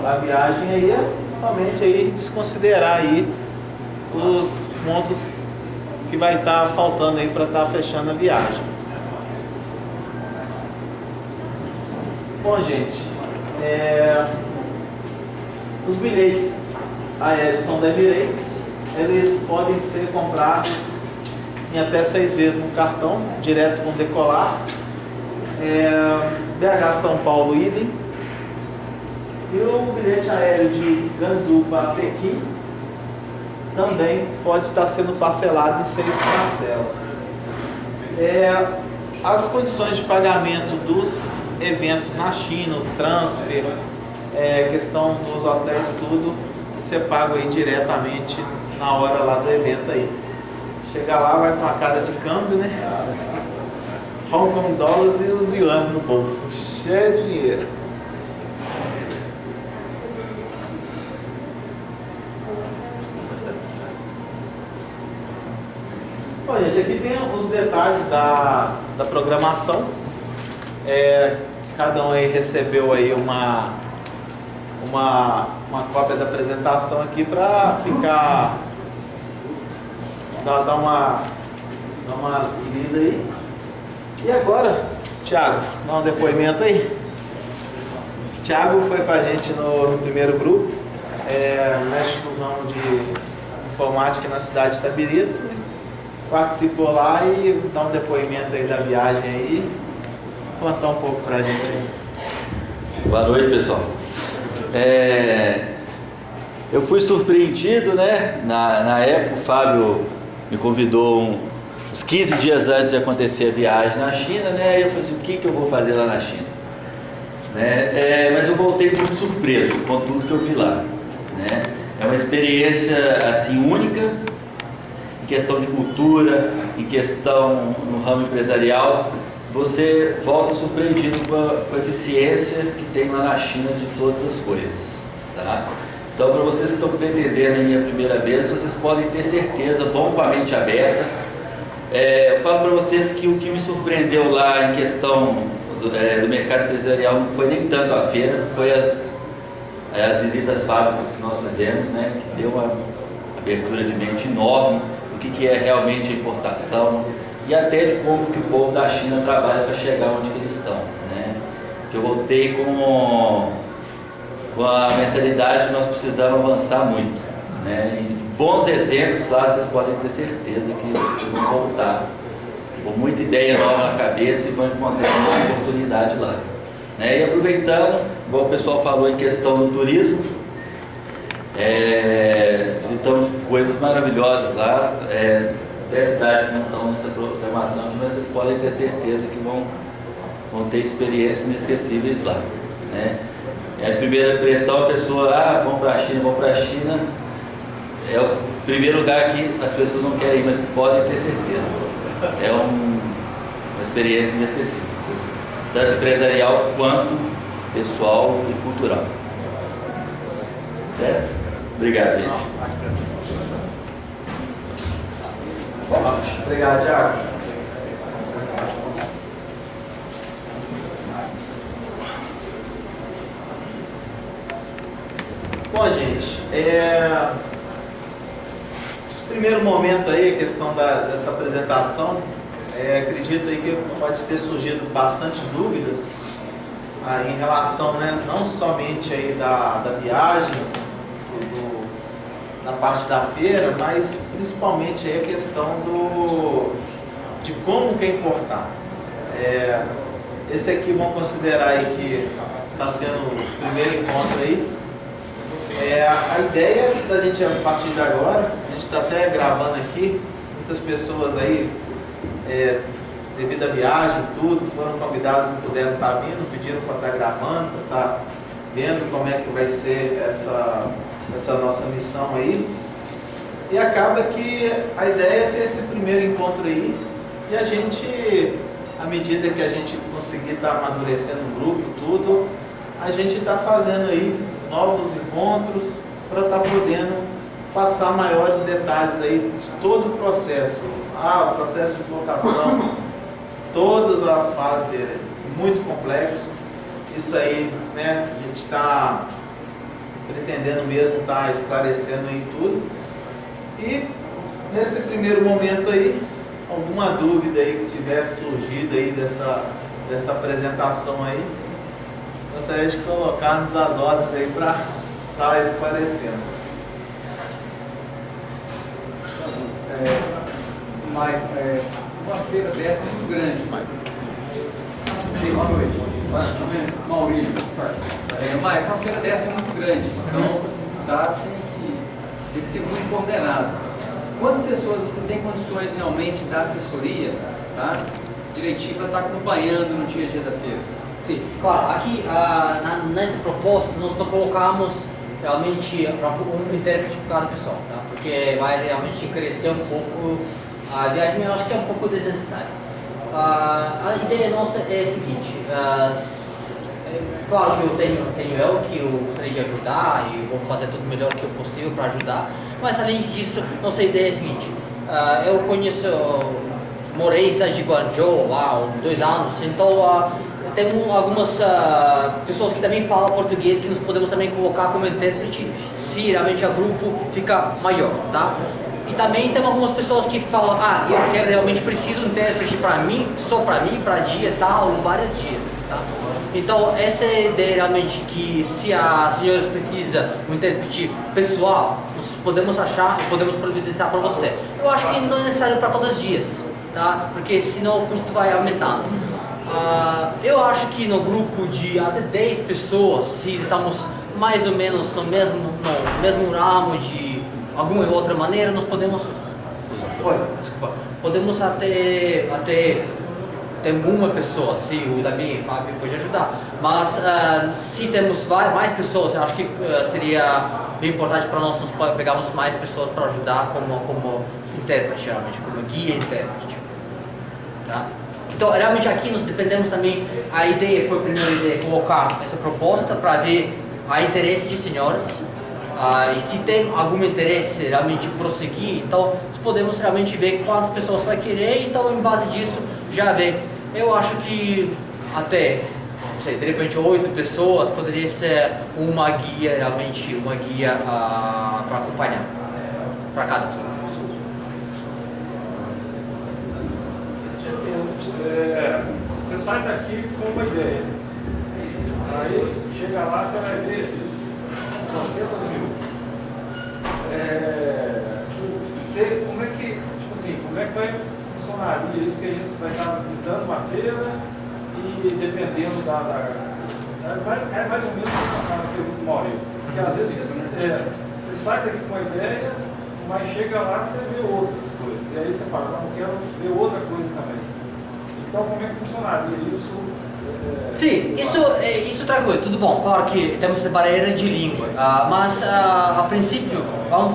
a viagem aí, é somente aí desconsiderar aí os montos que vai estar faltando aí para estar fechando a viagem. Bom, gente, os bilhetes aéreos são da Emirates, eles podem ser comprados em até 6 vezes no cartão, direto com Decolar. BH São Paulo, idem. E o bilhete aéreo de Guangzhou para Pequim também pode estar sendo parcelado em 6 parcelas. As condições de pagamento dos eventos na China, o transfer, questão dos hotéis, tudo, você paga aí diretamente na hora lá do evento aí. Chega lá, vai para uma casa de câmbio, né? Hong Kong dólares e os yuan no bolso, cheio de dinheiro. Bom, gente, aqui tem os detalhes da programação. Cada um aí recebeu aí uma cópia da apresentação aqui para ficar dar uma lida aí. E agora, Thiago, dá um depoimento aí. Thiago foi com a gente no primeiro grupo, mexe no ramo de informática na cidade de Itabirito, participou lá e dá um depoimento aí da viagem aí, contar um pouco pra gente aí. Boa noite, pessoal. Eu fui surpreendido, né? Na época o Fábio me convidou uns 15 dias antes de acontecer a viagem na China, né? Aí eu falei assim, o que eu vou fazer lá na China? Mas eu voltei muito surpreso com tudo que eu vi lá, né? É uma experiência assim única, em questão de cultura, em questão no ramo empresarial. Você volta surpreendido com a eficiência que tem lá na China de todas as coisas, tá? Então, para vocês que estão pretendendo a minha primeira vez, vocês podem ter certeza, vão com a mente aberta. Eu falo para vocês que o que me surpreendeu lá em questão do mercado empresarial não foi nem tanto a feira, foi as visitas às fábricas que nós fizemos, né, que deu uma abertura de mente enorme, o que é realmente a importação e até de como que o povo da China trabalha para chegar onde que eles estão, né? Que eu voltei com a mentalidade que nós precisamos avançar muito, né? E bons exemplos lá, vocês podem ter certeza que vocês vão voltar com muita ideia nova na cabeça e vão encontrar uma oportunidade lá, né? E aproveitando, igual o pessoal falou em questão do turismo, visitamos coisas maravilhosas lá, até cidades que não estão nessa programação, mas vocês podem ter certeza que vão ter experiências inesquecíveis lá, né? A primeira impressão, a pessoa, vamos para a China, é o primeiro lugar que as pessoas não querem ir, mas podem ter certeza, é uma experiência inesquecível, tanto empresarial quanto pessoal e cultural. Certo? Obrigado, gente. Obrigado, Thiago. Bom, gente, esse primeiro momento aí, a questão dessa apresentação, acredito aí que pode ter surgido bastante dúvidas em relação, né, não somente aí da viagem, na parte da feira, mas principalmente aí a questão de como que é importar. Esse aqui vamos considerar aí que está sendo o primeiro encontro aí. A ideia da gente, a partir de agora, a gente está até gravando aqui, muitas pessoas aí, devido à viagem e tudo, foram convidadas, não puderam estar vindo, pediram para estar gravando, para estar vendo como é que vai ser essa nossa missão aí. E acaba que a ideia é ter esse primeiro encontro aí, e a gente, à medida que a gente conseguir estar amadurecendo o grupo, tudo, a gente está fazendo aí novos encontros para estar podendo passar maiores detalhes aí de todo o processo. O processo de votação, todas as fases dele, muito complexo. Isso aí, né, a gente está pretendendo mesmo estar esclarecendo aí tudo. E nesse primeiro momento aí, alguma dúvida aí que tiver surgido aí dessa apresentação aí, gostaria de colocar-nos as ordens aí para estar esclarecendo. Uma feira dessa é muito grande. Sim, boa noite. Maurílio. Uma feira dessa é muito grande, então a cidade tem que ser muito coordenada. Quantas pessoas você tem condições realmente de dar assessoria, tá? Direitinho para estar acompanhando no dia a dia da feira? Sim, claro, aqui nessa proposta nós não colocamos realmente um intérprete para cada pessoa, tá? Porque vai realmente crescer um pouco a viagem, eu acho que é um pouco desnecessário. A ideia nossa é a seguinte, claro que eu que eu gostaria de ajudar e vou fazer tudo o melhor que eu possível para ajudar, mas além disso, nossa ideia é a seguinte, eu morei em cidade de Guangzhou há 2 anos, então tem algumas pessoas que também falam português que nós podemos também colocar como intérprete se realmente o grupo fica maior, tá? E também tem algumas pessoas que falam, eu quero realmente preciso de um intérprete para mim, só para mim, para dia tal, ou vários dias, tá? Então essa é a ideia realmente, que se a senhora precisa de um intérprete pessoal, nós podemos achar e podemos providenciar para você. Eu acho que não é necessário para todos os dias, tá? Porque senão o custo vai aumentando. Eu acho que no grupo de até 10 pessoas, se estamos mais ou menos no mesmo ramo de alguma outra maneira, nós podemos até ter uma pessoa, se o Davi Fábio pode ajudar, mas se temos mais pessoas, eu acho que seria bem importante para nós pegarmos mais pessoas para ajudar como intérprete, realmente, como guia e intérprete, tá? Então, realmente aqui nós dependemos também, a primeira ideia, colocar essa proposta para ver o interesse de senhoras, e se tem algum interesse realmente prosseguir, então nós podemos realmente ver quantas pessoas vai querer, então em base disso já ver. Eu acho que até, não sei, de repente 8 pessoas poderia ser uma guia, realmente uma guia para acompanhar, para cada pessoa. sai daqui com uma ideia. Aí chega lá, você vai ver 900 mil. Como é que vai funcionar isso? Porque a gente vai estar visitando uma feira e dependendo é mais ou menos a pergunta do Maurício. Porque às vezes você sai daqui com uma ideia, mas chega lá você vê outras coisas. E aí você fala, não, quero ver outra coisa também. Então como é que funcionaria isso? Sim, isso tranquilo, tudo bom. Claro que temos essa barreira de língua, mas a princípio, vamos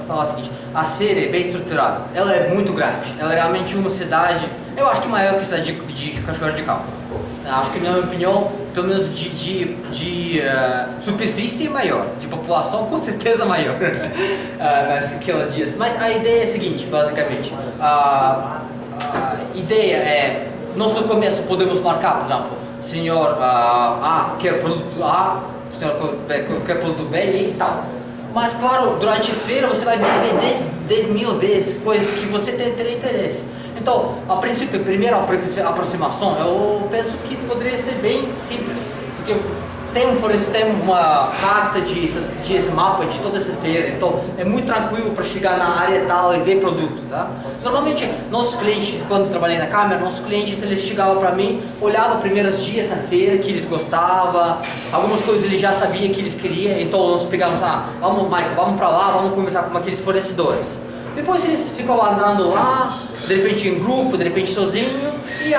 falar o seguinte: a feira é bem estruturada, ela é muito grande, ela é realmente uma cidade, eu acho que maior que a cidade de Cachoeira de Campo. Acho que, na minha opinião, pelo menos de superfície maior, de população com certeza maior naqueles dias. Mas a ideia é a seguinte, basicamente: a ideia é, nós no começo podemos marcar, por exemplo, senhor A quer produto A, senhor B quer produto B e tal. Mas claro, durante a feira você vai ver 10 mil vezes coisas que você teria interesse. Então, a princípio, a primeira aproximação, eu penso que poderia ser bem simples. Porque tem uma carta de esse mapa de toda essa feira, então é muito tranquilo para chegar na área tal e ver produto, tá? Normalmente, nossos clientes, quando eu trabalhei na câmera, nossos clientes, eles chegavam para mim, olhavam os primeiros dias na feira, que eles gostavam, algumas coisas eles já sabiam que eles queriam, então nós pegávamos, vamos, Michael, vamos para lá, vamos conversar com aqueles fornecedores. Depois eles ficam andando lá, de repente em grupo, de repente sozinho, e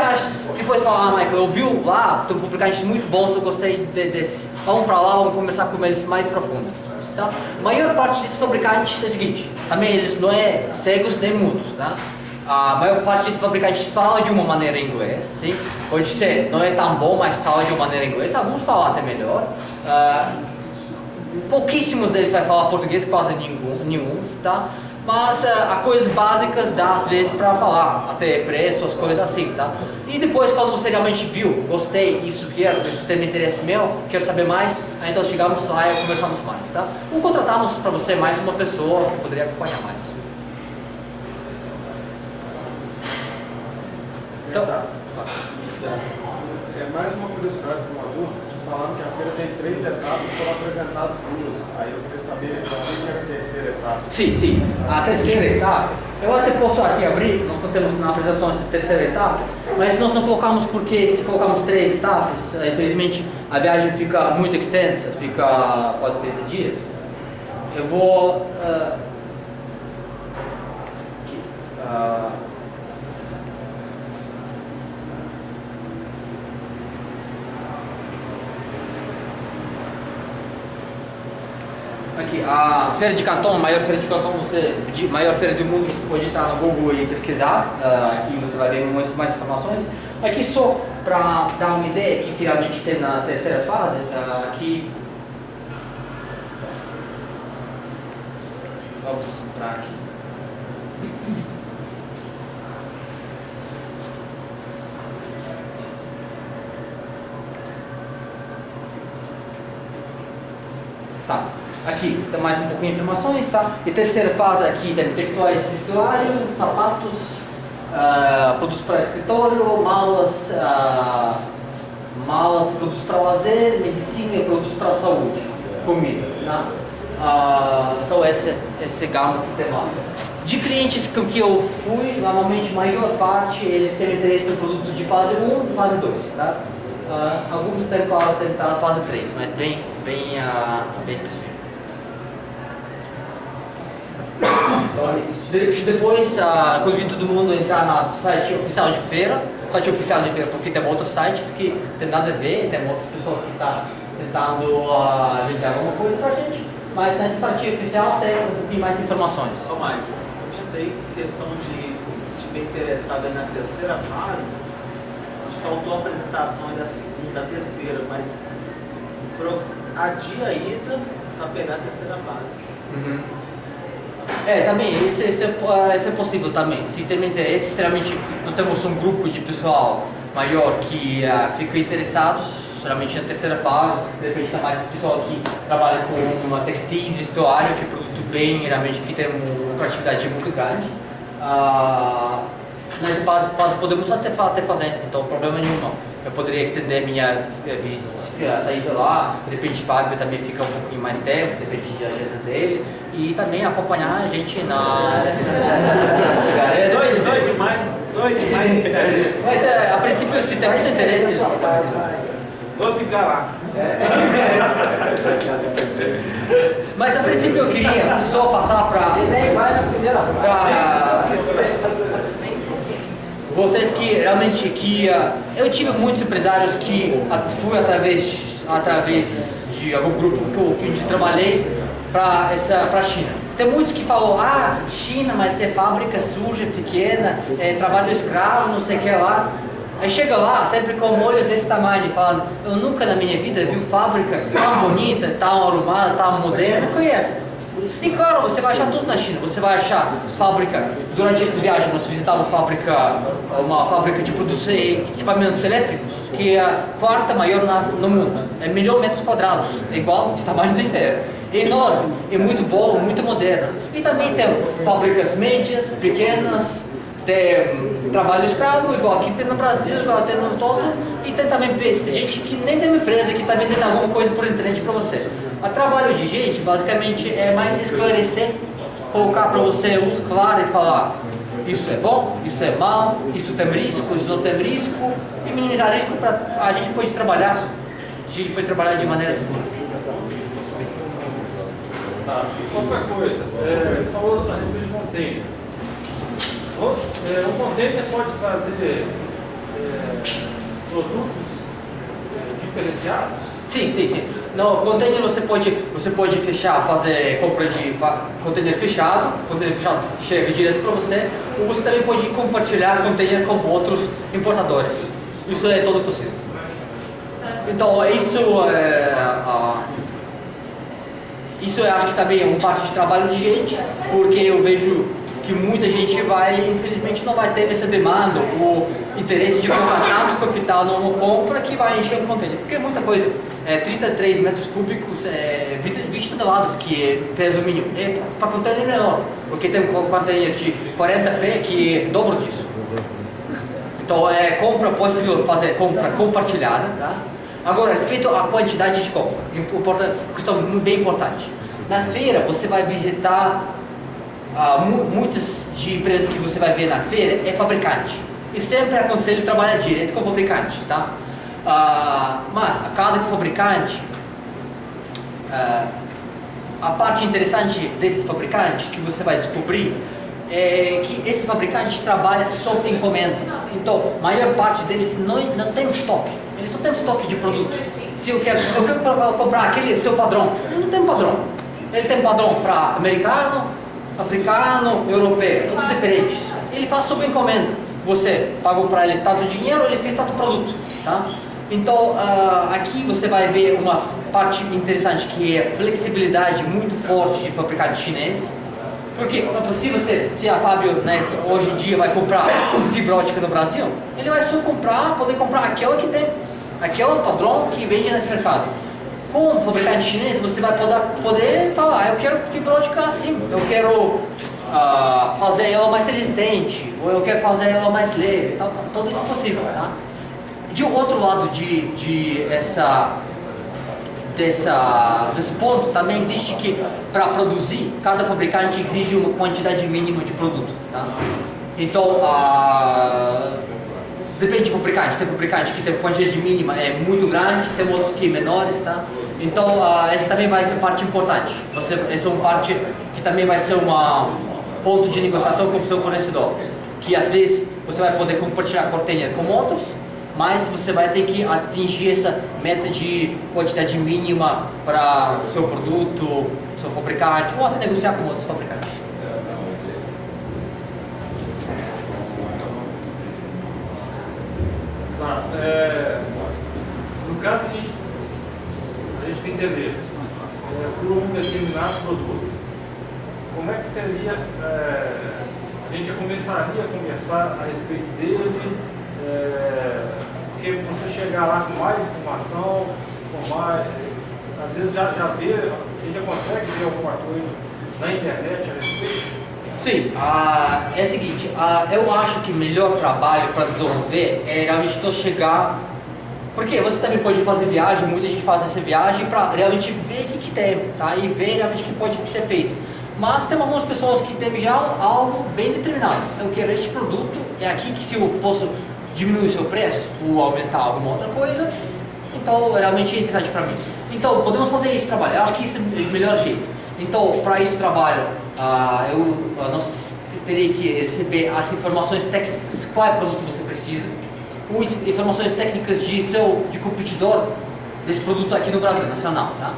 depois falam, Michael, eu vi lá, tem publicantes muito bons, eu gostei desses. Vamos para lá, vamos conversar com eles mais profundo. Tá? A maior parte desses fabricantes é o seguinte, também eles não é cegos nem mudos, tá? A maior parte desses fabricantes fala de uma maneira em inglês, sim? Pode ser, não é tão bom, mas fala de uma maneira em inglês, alguns falam até melhor. Pouquíssimos deles vai falar português, quase nenhum, tá? Mas há coisas básicas dá às vezes para falar, até preços, coisas assim, tá? E depois quando você realmente viu, gostei, isso tem interesse meu, quero saber mais, aí então chegamos lá e conversamos mais, tá? Ou contratamos para você mais uma pessoa que poderia acompanhar mais. Então, mais uma curiosidade para uma dúvida, vocês falaram que a feira tem 3 etapas, foram apresentadas 2, aí eu queria saber qual é a terceira etapa. Sim, a terceira etapa, eu até posso aqui abrir, nós não temos na apresentação essa terceira etapa, mas nós não colocamos porque se colocamos 3 etapas, infelizmente a viagem fica muito extensa, fica quase 30 dias. Eu vou... Aqui, a Feira de Canton, a maior feira de Canton, maior feira do mundo, você pode entrar no Google e pesquisar, aqui você vai ver mais informações. Aqui só para dar uma ideia que realmente tem na terceira fase, aqui, vamos entrar aqui. Tá. Aqui tem mais um pouquinho de informações, tá? E terceira fase aqui tem textuais, vestuário, sapatos, produtos para escritório, malas, produtos para lazer, medicina e produtos para saúde, comida, tá? Então esse gama que tem lá. De clientes com que eu fui, normalmente a maior parte eles têm interesse no produto de fase 1 e fase 2, tá? Alguns têm tentado fase 3, mas bem específico. Então, depois convido todo mundo a entrar no site oficial de feira, porque tem outros sites que tem nada a ver, tem outras pessoas que estão tentando vender alguma coisa pra gente, mas nesse site oficial tem um pouquinho mais de informações. Ô Michael, comenta aí questão de estiver interessado aí na terceira fase, acho que faltou a apresentação aí da segunda, da terceira, mas adia a ida para pegar a terceira fase. Uhum. Também, isso é possível também. Se tem interesse, sinceramente, nós temos um grupo de pessoal maior que fica interessados, geralmente na terceira fase, de repente tem mais pessoal que trabalha com textis, vestuário, que é produto bem, realmente, que tem uma criatividade muito grande. nós podemos até fazer, então problema nenhum não. Eu poderia estender minha saída lá, de repente o Fábio também fica um pouquinho mais tempo, depende da agenda dele, e também acompanhar a gente nessa cigareta. Dois demais. Mas a princípio, se temos interesse, Vou ficar lá. mas a princípio eu queria só passar para vocês que realmente eu tive muitos empresários que fui através de algum grupo que eu trabalhei para a China. Tem muitos que falam, China, mas é fábrica suja, pequena, é trabalho escravo, não sei o que lá. Aí chega lá, sempre com olhos desse tamanho, falando, eu nunca na minha vida vi fábrica tão bonita, tão arrumada, tão moderna, não conheço. E claro, você vai achar tudo na China, você vai achar fábrica, durante essa viagem nós visitamos uma fábrica de produzir equipamentos elétricos, que é a quarta maior no mundo, é 1 milhão de metros quadrados, é igual de tamanho de ferro, é enorme, é muito boa, muito moderna. E também tem fábricas médias, pequenas, tem trabalho escravo, igual aqui tem no Brasil, igual tem no todo, e tem também gente que nem tem uma empresa que está vendendo alguma coisa por internet para você. O trabalho de gente, basicamente, é mais esclarecer, colocar para você luz clara e falar isso é bom, isso é mal, isso tem risco, isso não tem risco, e minimizar risco para a gente pode trabalhar de maneira segura. Tá. Outra coisa, falou a respeito de container. Um container pode trazer produtos diferenciados? Sim. No container você pode fechar, fazer compra de container fechado chega direto para você, ou você também pode compartilhar container com outros importadores. Isso é todo possível. Então isso eu acho que também é uma parte de trabalho de gente, porque eu vejo que muita gente infelizmente não vai ter essa demanda, o interesse de colocar tanto capital numa compra que vai encher um container, porque é muita coisa, 33 metros cúbicos, 20 toneladas que é peso mínimo, para container menor, porque tem um container de 40 pé que é dobro disso. Então possível fazer compra compartilhada, tá? Agora, respeito à quantidade de compra, questão bem importante. Na feira você vai visitar muitas de empresas que você vai ver na feira é fabricante. Eu sempre aconselho trabalhar direto com o fabricante, tá? Mas a cada fabricante, a parte interessante desse fabricante que você vai descobrir é que esse fabricante trabalha sob encomenda. Então, a maior parte deles não tem estoque. Eles não têm estoque de produto. Se eu quero comprar aquele seu padrão, ele não tem padrão. Ele tem padrão para americano, africano, europeu, todos diferentes. Ele faz sob encomenda. Você pagou para ele tanto dinheiro, ele fez tanto produto, tá? Então, aqui você vai ver uma parte interessante que é a flexibilidade muito forte de fabricante chinês. Porque se a Fábio hoje em dia vai comprar fibra ótica no Brasil, ele vai só poder comprar aquela que tem, aquele padrão que vende nesse mercado. Com o fabricante chinês, você vai poder falar, eu quero fibra ótica assim, eu quero fazer ela mais resistente, ou eu quero fazer ela mais leve, tá? Tudo isso é possível, tá? De outro lado desse ponto, também existe que para produzir, cada fabricante exige uma quantidade mínima de produto, tá? Então, depende do fabricante. Tem fabricante que tem quantidade mínima muito grande, tem outros que menores, tá? Então, essa também vai ser parte importante. Essa é uma parte que também vai ser um ponto de negociação com o seu fornecedor, que às vezes você vai poder compartilhar container com outros, mas você vai ter que atingir essa meta de quantidade mínima para o seu produto, seu fabricante, ou até negociar com outros fabricantes. Tá, no caso a gente tem interesse por um determinado produto, como é que seria, a gente já começaria a conversar a respeito dele, porque você chegar lá com mais informação, às vezes já vê, a gente já consegue ver alguma coisa na internet a respeito? Sim, é o seguinte, eu acho que o melhor trabalho para desenvolver é realmente tu chegar, porque você também pode fazer viagem, muita gente faz essa viagem para realmente ver o que tem, tá? E ver realmente o que pode ser feito. Mas tem algumas pessoas que têm já um alvo bem determinado. Eu quero este produto, é aqui que se eu posso diminuir o seu preço ou aumentar alguma outra coisa, então realmente é interessante para mim. Então podemos fazer esse trabalho, eu acho que isso é o melhor jeito. Então para esse trabalho, nós teríamos que receber as informações técnicas, qual produto você precisa, as informações técnicas de competidor desse produto aqui no Brasil, nacional, tá?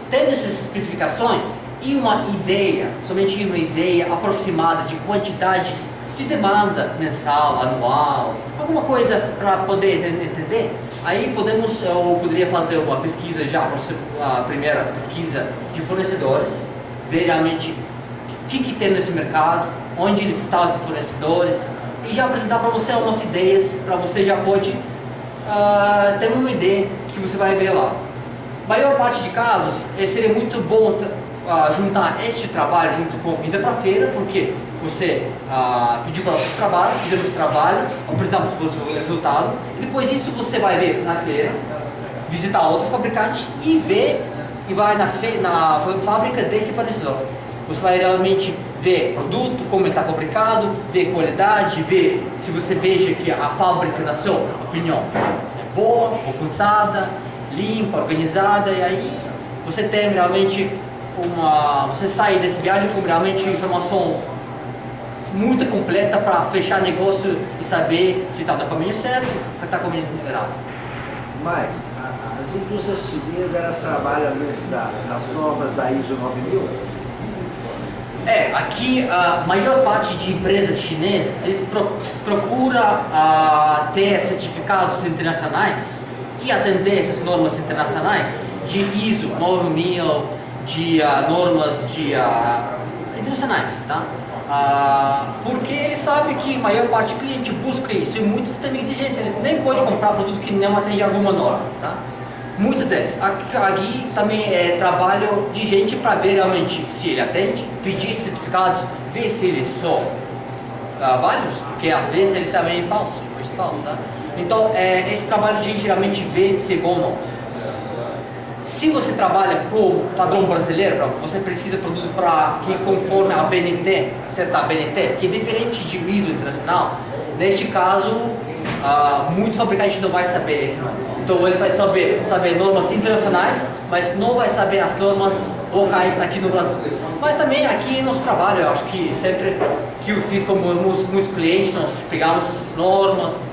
Tendo essas especificações e uma ideia, somente uma ideia aproximada de quantidades de demanda mensal, anual, alguma coisa para poder entender, aí eu poderia fazer uma pesquisa já, a primeira pesquisa de fornecedores, ver realmente o que tem nesse mercado, onde eles estão esses fornecedores, e já apresentar para você algumas ideias, para você já pode ter uma ideia que você vai ver lá. Maior parte de casos, seria muito bom juntar este trabalho junto com a ida para a feira, porque você pediu para nosso trabalho, fizemos o trabalho, apresentamos o seu resultado, e depois disso você vai ver na feira, visitar outros fabricantes e ver, e vai na fábrica desse fornecedor. Você vai realmente ver produto, como ele está fabricado, ver qualidade, ver se você veja que a fábrica, na sua opinião, é boa, organizada, limpa, organizada, e aí você tem realmente você sai dessa viagem com realmente informação muito completa para fechar negócio e saber se está no caminho certo ou está no caminho errado. Mike, as indústrias chinesas, elas trabalham dentro das normas da ISO 9000? Aqui a maior parte de empresas chinesas, eles procuram ter certificados internacionais e atender essas normas internacionais de ISO 9000, de normas internacionais, tá? Porque eles sabem que a maior parte do cliente busca isso e muitos têm exigências, eles nem podem comprar produto que não atende a alguma norma, tá? Muitos deles. Aqui também é trabalho de gente para ver realmente se ele atende, pedir certificados, ver se eles são válidos, porque às vezes ele também é falso, pode ser falso, tá? Então, esse trabalho de gente realmente vê se é bom ou não. Se você trabalha com padrão brasileiro, você precisa de produto que conforme a BNT, certa BNT, que é diferente de ISO internacional. Neste caso, muitos fabricantes não vão saber esse nome. Então eles vão saber normas internacionais, mas não vai saber as normas locais aqui no Brasil. Mas também aqui no nosso trabalho, eu acho que sempre que eu fiz com muitos clientes, nós pegamos essas normas,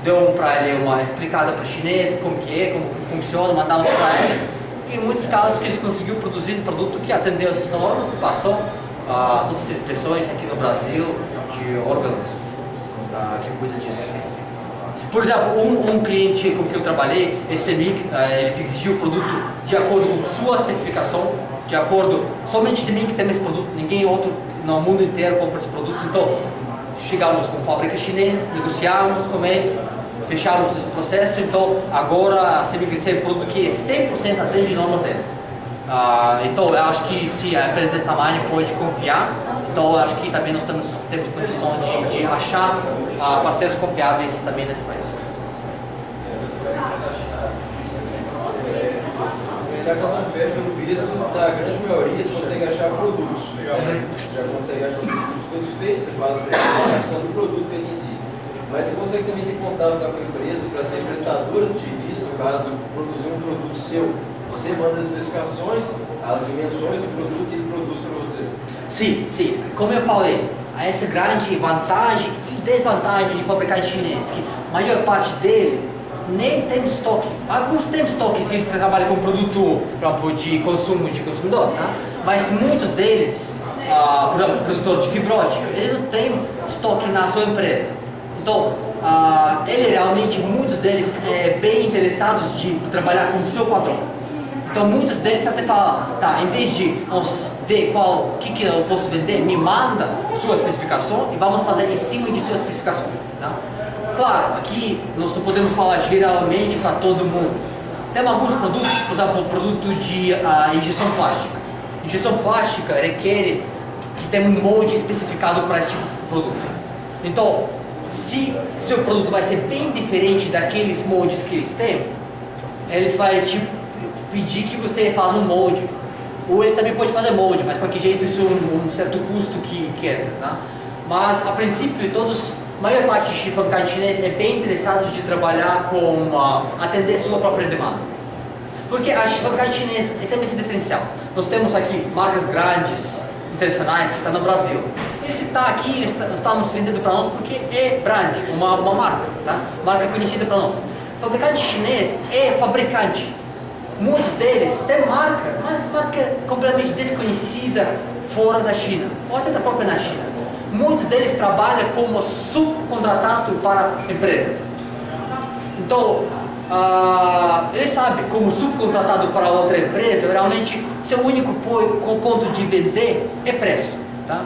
deu para ele uma explicada para o chinês, como que funciona, mandamos para eles. E em muitos casos que eles conseguiram produzir um produto que atendeu essas normas e passou todas essas pressões aqui no Brasil de órgãos que cuidam disso. Por exemplo, um cliente com que eu trabalhei, esse CEMIC, eles exigiu o produto de acordo com sua especificação, de acordo, somente CEMIC tem esse produto, ninguém outro no mundo inteiro compra esse produto. Então, chegamos com fábrica chinesa, negociamos com eles, fechamos esse processo, então agora a CEMIC recebe um produto que 100% atende normas dele. Então eu acho que se a empresa desse tamanho pode confiar, então eu acho que também nós temos condições de achar parceiros confiáveis também nesse país. Já quando vê pelo visto, na grande maioria você consegue achar produtos. Já consegue achar produtos todos feitos, você faz a identificação do produto feito em si. Mas você consegue também ter contato com a empresa para ser prestadora de serviço, no caso, produzir um produto seu. Você manda as especificações, as dimensões do produto e ele produz para você. Sim. Como eu falei, essa grande vantagem e desvantagem de fabricante chinês, que a maior parte dele nem tem estoque. Alguns têm estoque se ele trabalha com produto de consumo de consumidor, tá? Mas muitos deles, por exemplo, produtor de fibra ótica, ele não tem estoque na sua empresa. Então, ele realmente, muitos deles, bem interessados de trabalhar com o seu padrão. Então, muitos deles até falam, tá, em vez de nós ver o que eu posso vender, me manda sua especificação e vamos fazer em cima de sua especificação, tá? Claro, aqui nós não podemos falar geralmente para todo mundo. Tem alguns produtos, por exemplo, o produto de injeção plástica. Injeção plástica requer que tem um molde especificado para esse tipo de produto. Então, se seu produto vai ser bem diferente daqueles moldes que eles têm, eles vão te pedir que você faça um molde. Ou eles também podem fazer molde, mas de qualquer jeito isso é um certo custo que entra. Tá? Mas, a princípio, a maior parte de fabricantes chineses é bem interessados de trabalhar com atender sua própria demanda. Porque a fabricante chinesa tem esse diferencial. Nós temos aqui marcas grandes, internacionais, que estão no Brasil. Eles estão aqui, eles estamos vendendo para nós porque é brand, uma marca, tá? Marca conhecida para nós. Fabricante chinês é fabricante. Muitos deles têm marca, mas marca completamente desconhecida fora da China, ou até da própria na China. Muitos deles trabalham como subcontratado para empresas. Então, ele sabe, como subcontratado para outra empresa, realmente seu único ponto de vender é preço. Tá?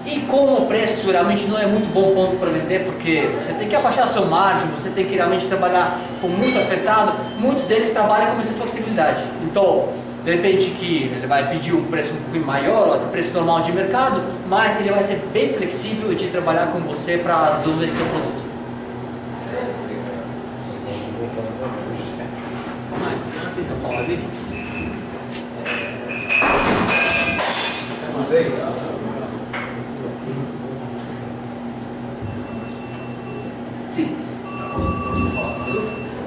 E como o preço realmente não é muito bom ponto para vender, porque você tem que abaixar a sua margem, você tem que realmente trabalhar com muito apertado, muitos deles trabalham com essa flexibilidade. Então, de repente que ele vai pedir um preço um pouquinho maior, ou até preço normal de mercado, mas ele vai ser bem flexível de trabalhar com você para desenvolver seu produto. Sim.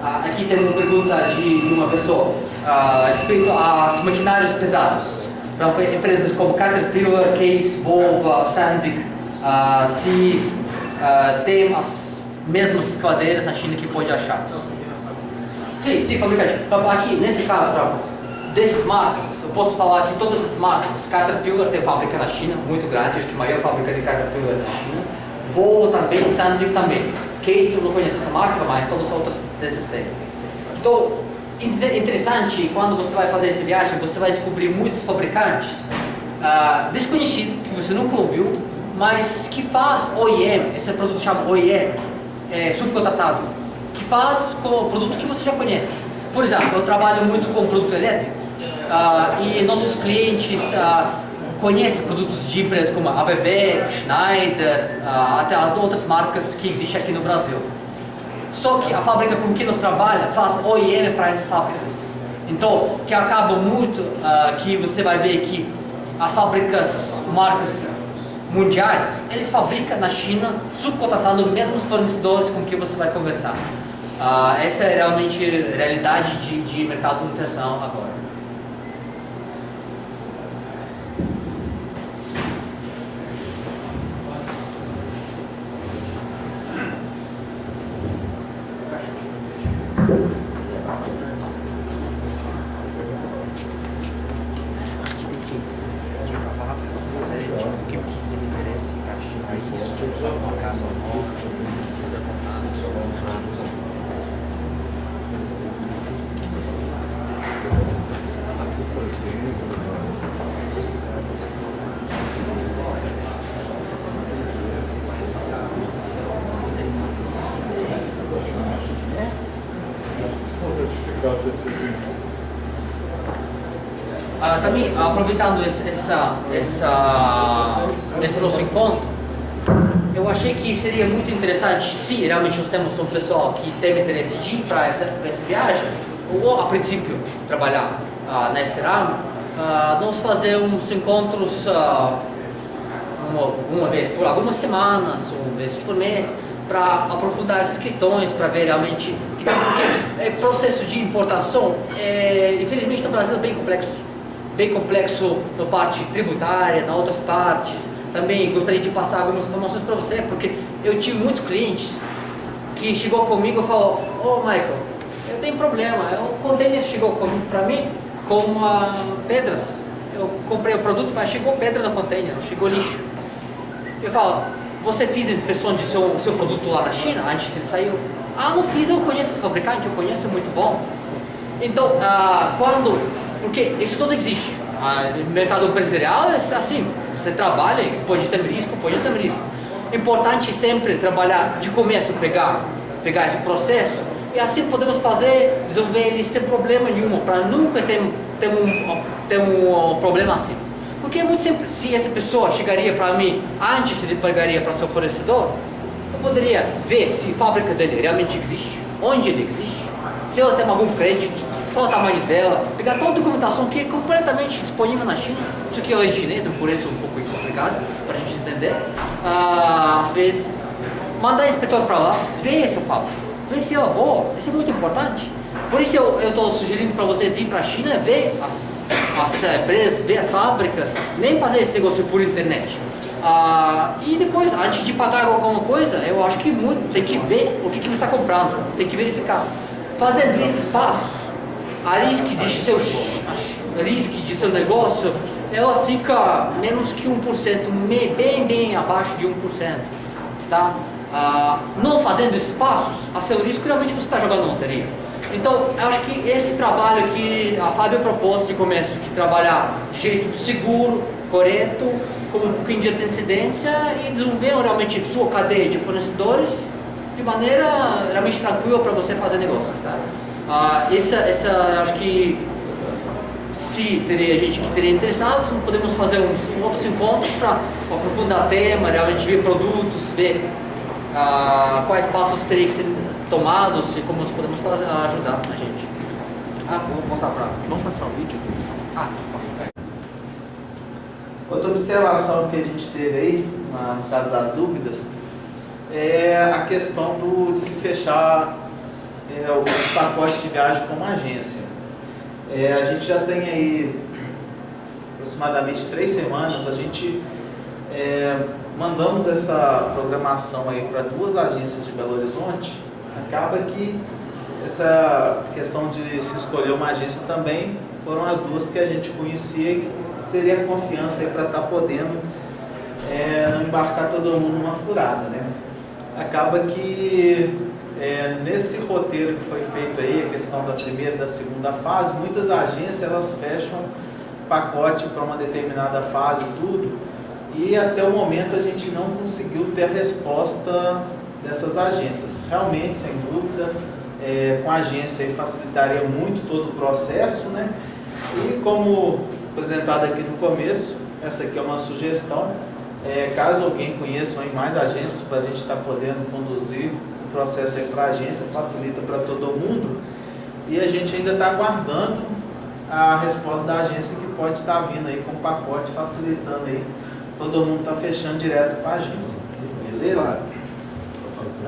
Aqui tem uma pergunta de uma pessoa a respeito aos maquinários pesados. Para empresas como Caterpillar, Case, Volvo, Sandvik, se tem as mesmas escadeiras na China que pode achar. Sim, fabricante. Aqui, nesse caso, dessas marcas, eu posso falar que todas as marcas, Caterpillar tem fábrica na China, muito grande, acho que a maior fábrica de Caterpillar na China. Volvo também, Sandvik também. Case eu não conheço essa marca, mas todas as outras dessas têm. Então, interessante, quando você vai fazer essa viagem, você vai descobrir muitos fabricantes desconhecidos, que você nunca ouviu, mas que faz OEM, esse produto chama OEM, subcontratado, que faz com o produto que você já conhece. Por exemplo, eu trabalho muito com produto elétrico e nossos clientes conhecem produtos de empresas como ABB, Schneider, até outras marcas que existem aqui no Brasil. Só que a fábrica com que nós trabalhamos faz OEM para essas fábricas. Então, que acaba muito que você vai ver que as fábricas, marcas mundiais, eles fabricam na China, subcontratando os mesmos fornecedores com que você vai conversar. Essa é realmente a realidade de mercado internacional agora. Também, aproveitando esse nosso encontro, eu achei que seria muito interessante, se realmente nós temos um pessoal que tem interesse de ir para essa viagem, ou a princípio trabalhar nesse ramo, nós fazer uns encontros uma vez por algumas semanas, uma vez por mês, para aprofundar essas questões, para ver realmente porque o processo de importação, infelizmente no Brasil é bem complexo na parte tributária, nas outras partes. Também gostaria de passar algumas informações para você, porque eu tive muitos clientes que chegou comigo e falou: "Oh, Michael, eu tenho problema, o container chegou para mim com pedras. Eu comprei o produto, mas chegou pedra no container, chegou lixo." Eu falo: "Você fez a inspeção de seu produto lá na China antes que ele saiu?" Não fiz, eu conheço esse fabricante, eu conheço, muito bom." Então, porque isso tudo existe. No mercado empresarial é assim, você trabalha, você pode ter risco, Importante sempre trabalhar de começo, pegar esse processo, e assim podemos desenvolver ele sem problema nenhum, para nunca ter um problema assim. Porque é muito simples. Se essa pessoa chegaria para mim antes de pagaria para seu fornecedor, eu poderia ver se a fábrica dele realmente existe, onde ele existe, se ela tem algum crédito, qual o tamanho dela, pegar toda a documentação que é completamente disponível na China. Isso aqui é em chinês, por isso é um pouco complicado para a gente entender. Às vezes, mandar inspetor para lá, ver essa fábrica, ver se ela é boa, isso é muito importante. Por isso eu estou sugerindo para vocês ir para a China, ver as empresas, ver as fábricas, nem fazer esse negócio por internet. E depois, antes de pagar alguma coisa, eu acho que tem que ver o que você está comprando, tem que verificar. Fazendo esses passos, a risco de seu negócio, ela fica menos que 1%, bem abaixo de 1%. Tá? Não fazendo esses passos, a seu risco realmente você está jogando loteria. Então, eu acho que esse trabalho que a Fábio propôs de começo, que trabalhar de jeito seguro, correto, com um pouquinho de antecedência e desenvolver realmente sua cadeia de fornecedores de maneira realmente tranquila para você fazer negócios, tá? Acho que se teria gente que teria interessado, podemos fazer outros encontros para aprofundar o tema, realmente ver produtos, ver quais passos teriam que ser tomados e como nós podemos ajudar a gente. Vou passar para... Vamos passar o vídeo? Passa. Outra observação que a gente teve aí, no caso das dúvidas, é a questão de se fechar o pacote de viagem com uma agência. A gente já tem aí aproximadamente 3 semanas, a gente mandamos essa programação aí para 2 agências de Belo Horizonte. Acaba que essa questão de se escolher uma agência também foram as 2 que a gente conhecia e que teria confiança para estar podendo não embarcar todo mundo numa furada, né? Acaba que nesse roteiro que foi feito aí, a questão da primeira e da segunda fase, muitas agências elas fecham pacote para uma determinada fase e tudo, e até o momento a gente não conseguiu ter a resposta dessas agências. Realmente, sem dúvida, com a agência aí facilitaria muito todo o processo, né? E como apresentado aqui no começo, essa aqui é uma sugestão, caso alguém conheça aí mais agências para a gente estar podendo conduzir o processo aí para a agência, facilita para todo mundo, e a gente ainda está aguardando a resposta da agência que pode estar vindo aí com o pacote, facilitando aí, todo mundo está fechando direto com a agência, beleza?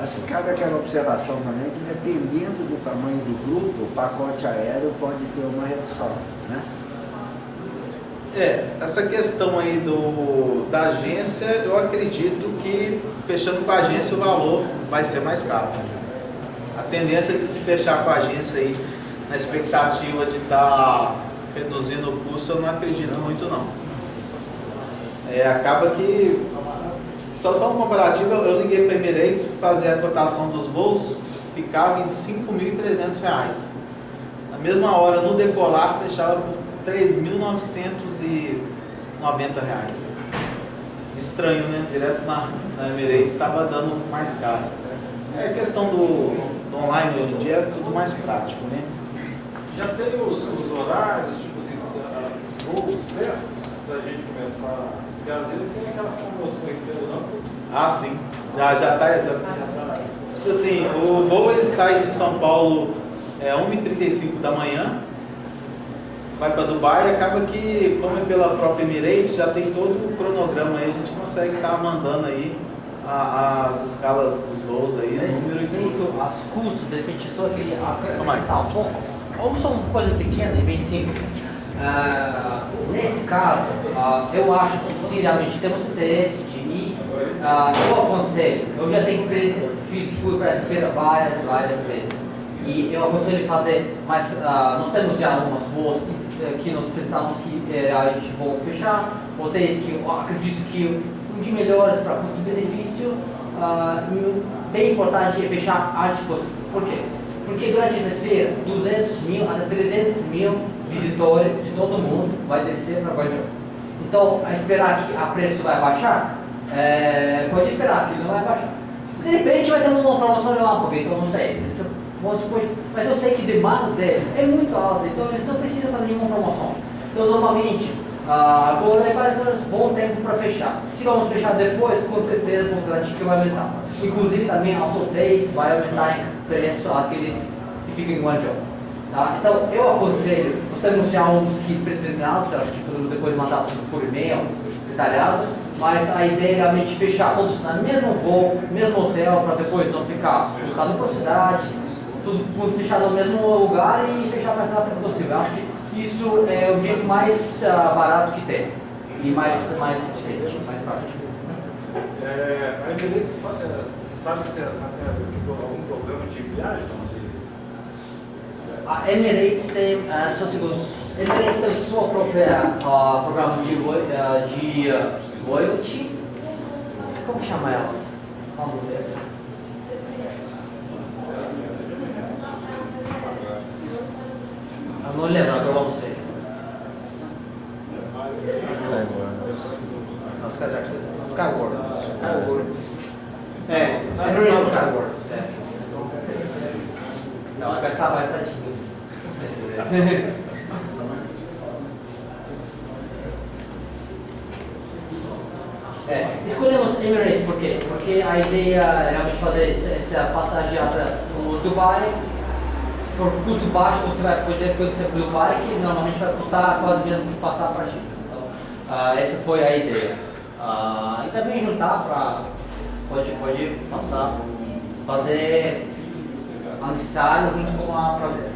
Acho que cabe aquela observação também que dependendo do tamanho do grupo, o pacote aéreo pode ter uma redução, né? Essa questão aí da agência, eu acredito que fechando com a agência o valor vai ser mais caro. A tendência de se fechar com a agência aí, na expectativa de estar reduzindo o custo, eu não acredito muito não. Acaba que, só um comparativo, eu liguei para a Emirates fazer a cotação dos voos, ficava em R$ 5.300. Na mesma hora, no decolar, fechava por R$ 3.990. Estranho, né? Direto na Emirates estava dando mais caro. É questão do online hoje em dia, é tudo mais prático, né? Já tem os horários, tipo assim, voos certos para a gente começar? Porque às vezes tem aquelas promoções pelo não. Sim. Já tá. Tipo assim, o voo ele sai de São Paulo 1h35 da manhã, vai para Dubai, e acaba que, como é pela própria Emirates, já tem todo o cronograma aí, a gente consegue estar mandando aí as escalas dos voos aí, Nesse número e tudo. as custos, de repente, só que Calma aí. um pouco, ou são coisa pequena e bem simples. Nesse caso, eu acho que se realmente temos interesse de ir, eu aconselho, eu já tenho experiência, fui para essa feira várias vezes, e eu aconselho fazer, mas nós temos já algumas boas que nós pensamos que a gente vão fechar, hotéis que eu acredito que um de melhores para custo-benefício, bem importante é fechar antes possível. Por quê? Porque durante essa feira, 200 mil até 300 mil visitores de todo mundo vai descer para Guangzhou. Então, a esperar que a preço vai baixar, pode esperar que ele não vai baixar. De repente vai ter uma promoção relâmpago, então não sei. Mas eu sei que a demanda deles é muito alta, então eles não precisam fazer nenhuma promoção. Então, normalmente, Agora é mais ou menos bom tempo para fechar. Se vamos fechar depois, com certeza vamos garantir que vai aumentar. Inclusive também aos hotéis vai aumentar em preço aqueles que ficam em Guangzhou. Tá? Então eu aconselho, nós temos já uns que predeterminados, acho que podemos depois mandar tudo por e-mail, detalhado, mas a ideia é realmente fechar todos no mesmo voo, mesmo hotel, para depois não ficar buscado por cidades, tudo fechado no mesmo lugar e fechar mais rápido possível. Acho que isso é o jeito mais barato que tem e mais eficiente, mais prático. A Emirates, você sabe que você tem algum problema de viagem? A Emirates tem, só um segundo, Emirates tem sua própria programa de loyalty. Como chama ela? Vamos ver. Eu não lembro, agora vamos ver. Não, Skyworks. Emirates Skyworks. Não, agora está mais tadinho. Escolhemos Emirates por quê? Porque a ideia é realmente fazer essa passagem para o Dubai. Por custo baixo você vai poder conhecer o Dubai, que normalmente vai custar quase mesmo que passar para a China. Então, essa foi a ideia. E também juntar para pode passar, fazer a necessário junto com a prazer.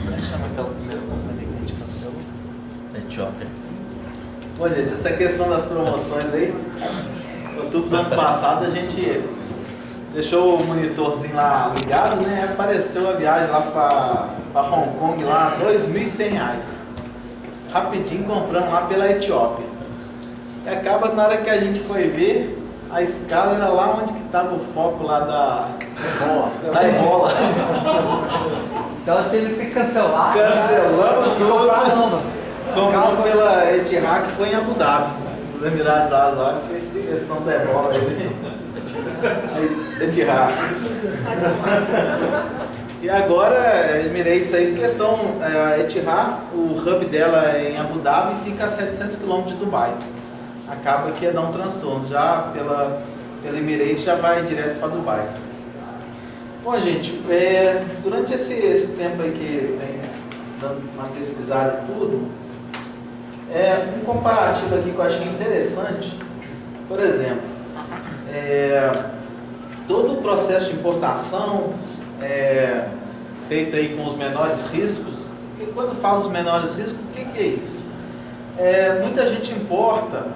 Como é que chama aquela primeira companhia que a gente cancelou? Etiópia. Bom, gente, essa questão das promoções aí, outubro do ano passado a gente deixou o monitorzinho lá ligado, né? Apareceu a viagem lá para Hong Kong, lá, R$2.100. Rapidinho compramos lá pela Etiópia. E acaba na hora que a gente foi ver, a escala era lá onde que estava o foco lá da Ebola. Então teve que cancelar. Cancelamos tudo. Compramos pela Etihad, que foi em Abu Dhabi, nos Emirados Árabes, lá, que essa questão da Ebola aí. Etihad. E agora, Emirates aí, questão, a Etihad, o hub dela é em Abu Dhabi, fica a 700 km de Dubai. Acaba que ia dar um transtorno, já pela Emirates já vai direto para Dubai. Bom, gente, durante esse tempo aí que vem dando uma pesquisada e tudo, um comparativo aqui que eu achei interessante. Por exemplo, todo o processo de importação feito aí com os menores riscos. E quando falo os menores riscos, o que é isso? Muita gente importa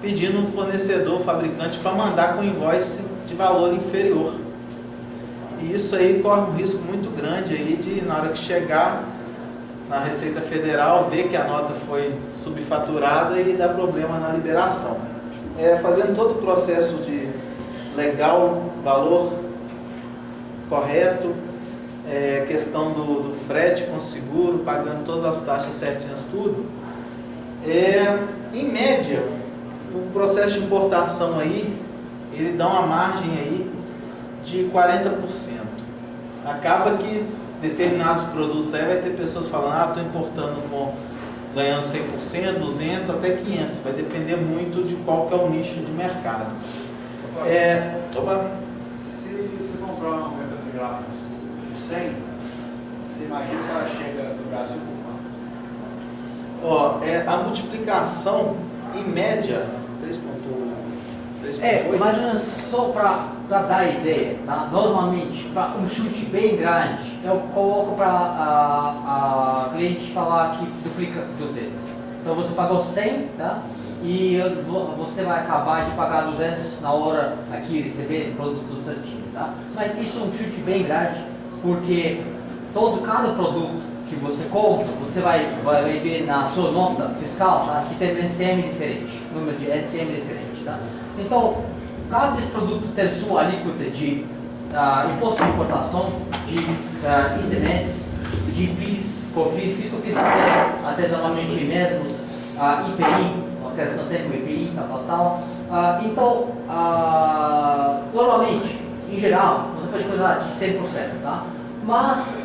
pedindo um fornecedor, fabricante, para mandar com invoice de valor inferior. E isso aí corre um risco muito grande aí de, na hora que chegar na Receita Federal, ver que a nota foi subfaturada e dar problema na liberação. Fazendo todo o processo de legal, valor correto, questão do frete com seguro, pagando todas as taxas certinhas, tudo. Em média, o processo de importação aí, ele dá uma margem aí de 40%. Acaba que determinados produtos aí vai ter pessoas falando, estou importando ganhando 100%, 200%, até 500%. Vai depender muito de qual que é o nicho de mercado. Se você comprar uma venda de gráficos de 100, você imagina que ela chega no Brasil por quanto? A multiplicação, em média, 3,8. Mais ou menos só para dar ideia, tá? Normalmente, para um chute bem grande, eu coloco para a cliente falar que duplica 2 vezes. Então você pagou 100, tá? E você vai acabar de pagar 200 na hora aqui receber esse produto certinho, tá? Mas isso é um chute bem grande, porque cada produto que você compra, você vai ver na sua nota fiscal, tá? Que tem NCM diferente, número de NCM diferente, tá? Então, cada desse produto tem sua alíquota de imposto de importação, de ICMS, de PIS, COFINS, até normalmente mesmos, IPI, as crianças não têm com IPI, tal. Então, normalmente, em geral, você pode considerar aqui 100%, tá? mas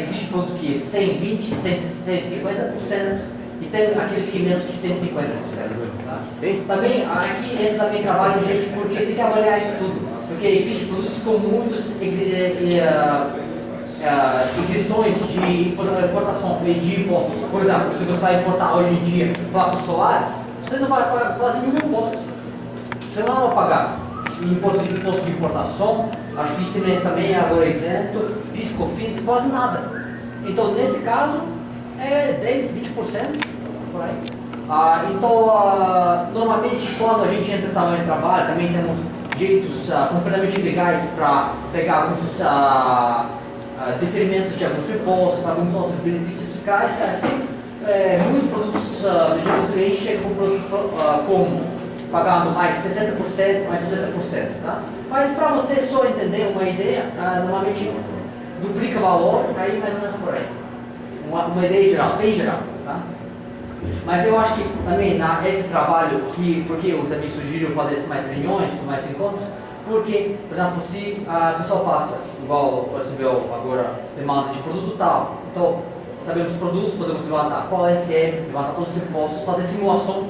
existe produto que 120, 150% e tem aqueles que menos que 150%. Tá? Também aqui entra também trabalho, gente, porque tem que avaliar isso tudo. Porque existem produtos com muitas isenções de importação de impostos. Por exemplo, se você vai importar hoje em dia placas solares, você não vai pagar quase nenhum imposto. Você não vai pagar imposto de importação, acho que ICMS também é agora isento, PIS, COFINS, quase nada. Então, nesse caso, é 10, 20% por aí. Normalmente, quando a gente entra também em trabalho, também temos jeitos completamente legais para pegar alguns deferimentos de alguns impostos, alguns outros benefícios fiscais. Assim, muitos produtos de meus clientes chegam com pagando mais 60%, mais 70%. Tá? Mas para você só entender uma ideia, normalmente duplica o valor, aí mais ou menos por aí. Uma ideia geral, bem geral. Tá? Mas eu acho que também esse trabalho, porque eu também sugiro fazer mais reuniões, mais encontros, porque, por exemplo, se a pessoa passa, igual recebeu agora demanda de produto tal, então sabemos o produto, podemos levantar qual é o NCM, levantar todos os impostos, fazer simulação,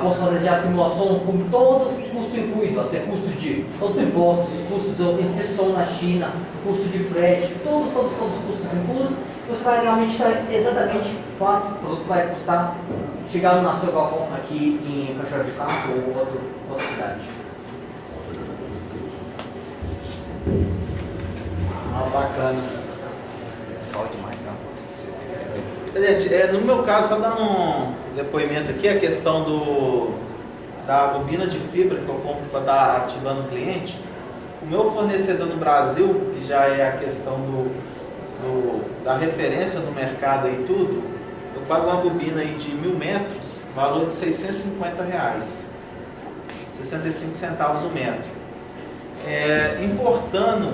posso fazer já simulação com todo o custo incluído, até custo de todos os impostos, custo de inspeção na China, custo de frete, todos os custos inclusos. Você vai realmente saber exatamente quanto o produto vai custar chegando na seu balcão aqui em Cachoeira de Campo ou outra cidade. Bacana. Pode mais, tá? Gente, no meu caso, só dando um depoimento aqui, a questão da bobina de fibra que eu compro para estar ativando o cliente. O meu fornecedor no Brasil, que já é a questão da referência no mercado e tudo, eu pago uma bobina aí de 1000 metros, valor de R$650, 65 centavos o metro. Importando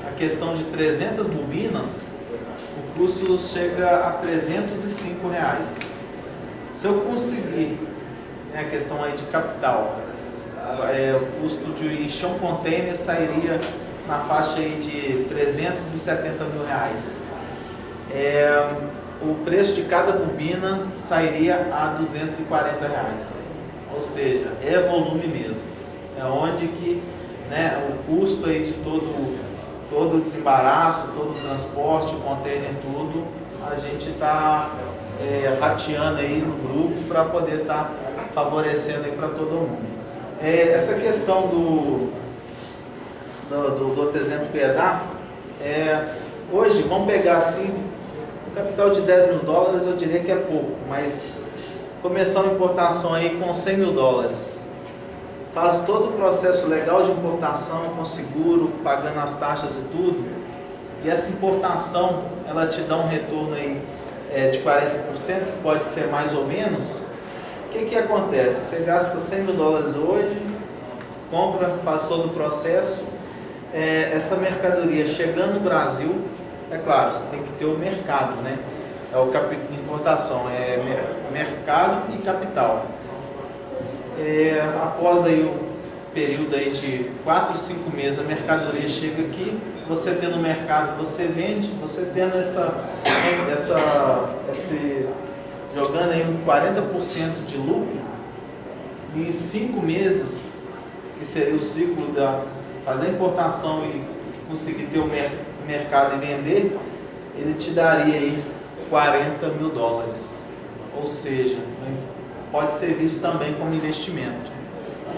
a questão de 300 bobinas, o custo chega a R$305. Se eu conseguir, a questão aí de capital, o custo de encher um container sairia na faixa aí de R$370 mil. O preço de cada bobina sairia a R$240. Ou seja, é volume mesmo. É onde que o custo aí de todo o desembaraço, todo o transporte, o container, tudo, a gente está rateando aí no grupo para poder estar favorecendo aí para todo mundo. Essa questão do outro exemplo que eu ia dar, hoje, vamos pegar assim, um capital de $10 mil, eu diria que é pouco, mas começar uma importação aí com $100 mil, faz todo o processo legal de importação, com seguro, pagando as taxas e tudo, e essa importação, ela te dá um retorno aí de 40%, que pode ser mais ou menos. O que acontece? Você gasta $100 mil hoje, compra, faz todo o processo, essa mercadoria chegando no Brasil, é claro, você tem que ter o mercado, né? Importação, mercado e capital. Após aí o período aí de 4, 5 meses, a mercadoria chega aqui, você tendo o mercado, você vende, você tendo jogando aí um 40% de lucro, em 5 meses, que seria o ciclo fazer a importação e conseguir ter o mercado e vender, ele te daria aí $40 mil. Ou seja, pode ser visto também como investimento.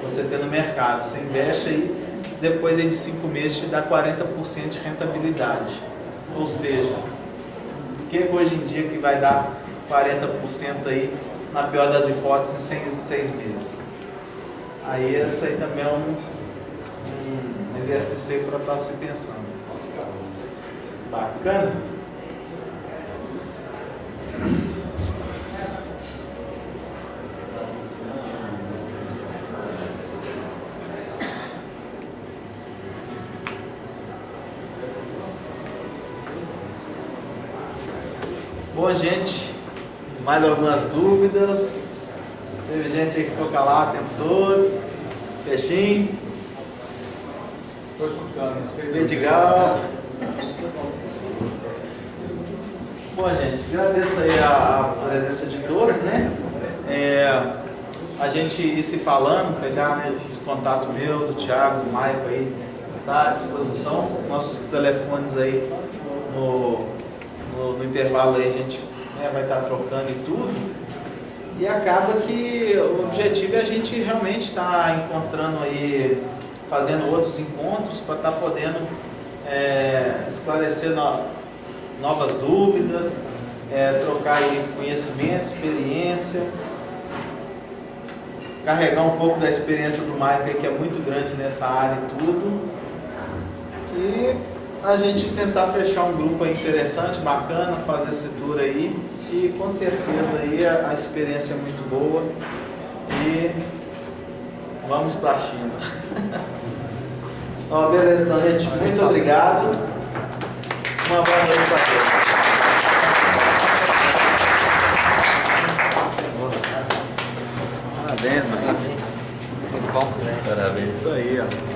Você tendo mercado, você investe aí, depois aí de 5 meses te dá 40% de rentabilidade. Ou seja, o que hoje em dia que vai dar 40% aí, na pior das hipóteses, em 6 meses? Aí esse aí também é um exercício aí para estar se pensando. Bacana? Bom, gente, mais algumas dúvidas? Teve gente aí que ficou calado o tempo todo, fechinho. Estou escutando, não sei. Vidigal. Bom, gente, agradeço aí a presença de todos, né? A gente ir se falando, pegar, né, o contato meu, do Thiago, do Maico aí, tá à disposição. Nossos telefones aí no intervalo aí a gente, né, vai estar trocando e tudo. E acaba que o objetivo é a gente realmente estar encontrando aí, fazendo outros encontros para estar podendo esclarecer novas dúvidas, trocar aí conhecimento, experiência, carregar um pouco da experiência do Maico aí, que é muito grande nessa área e tudo, e a gente tentar fechar um grupo aí interessante, bacana, fazer esse tour aí, e com certeza aí a experiência é muito boa, e vamos para a China. Ó, beleza, então, gente, muito obrigado. Uma boa noite para todos. Parabéns, mano. Muito bom. Parabéns. Isso aí, ó.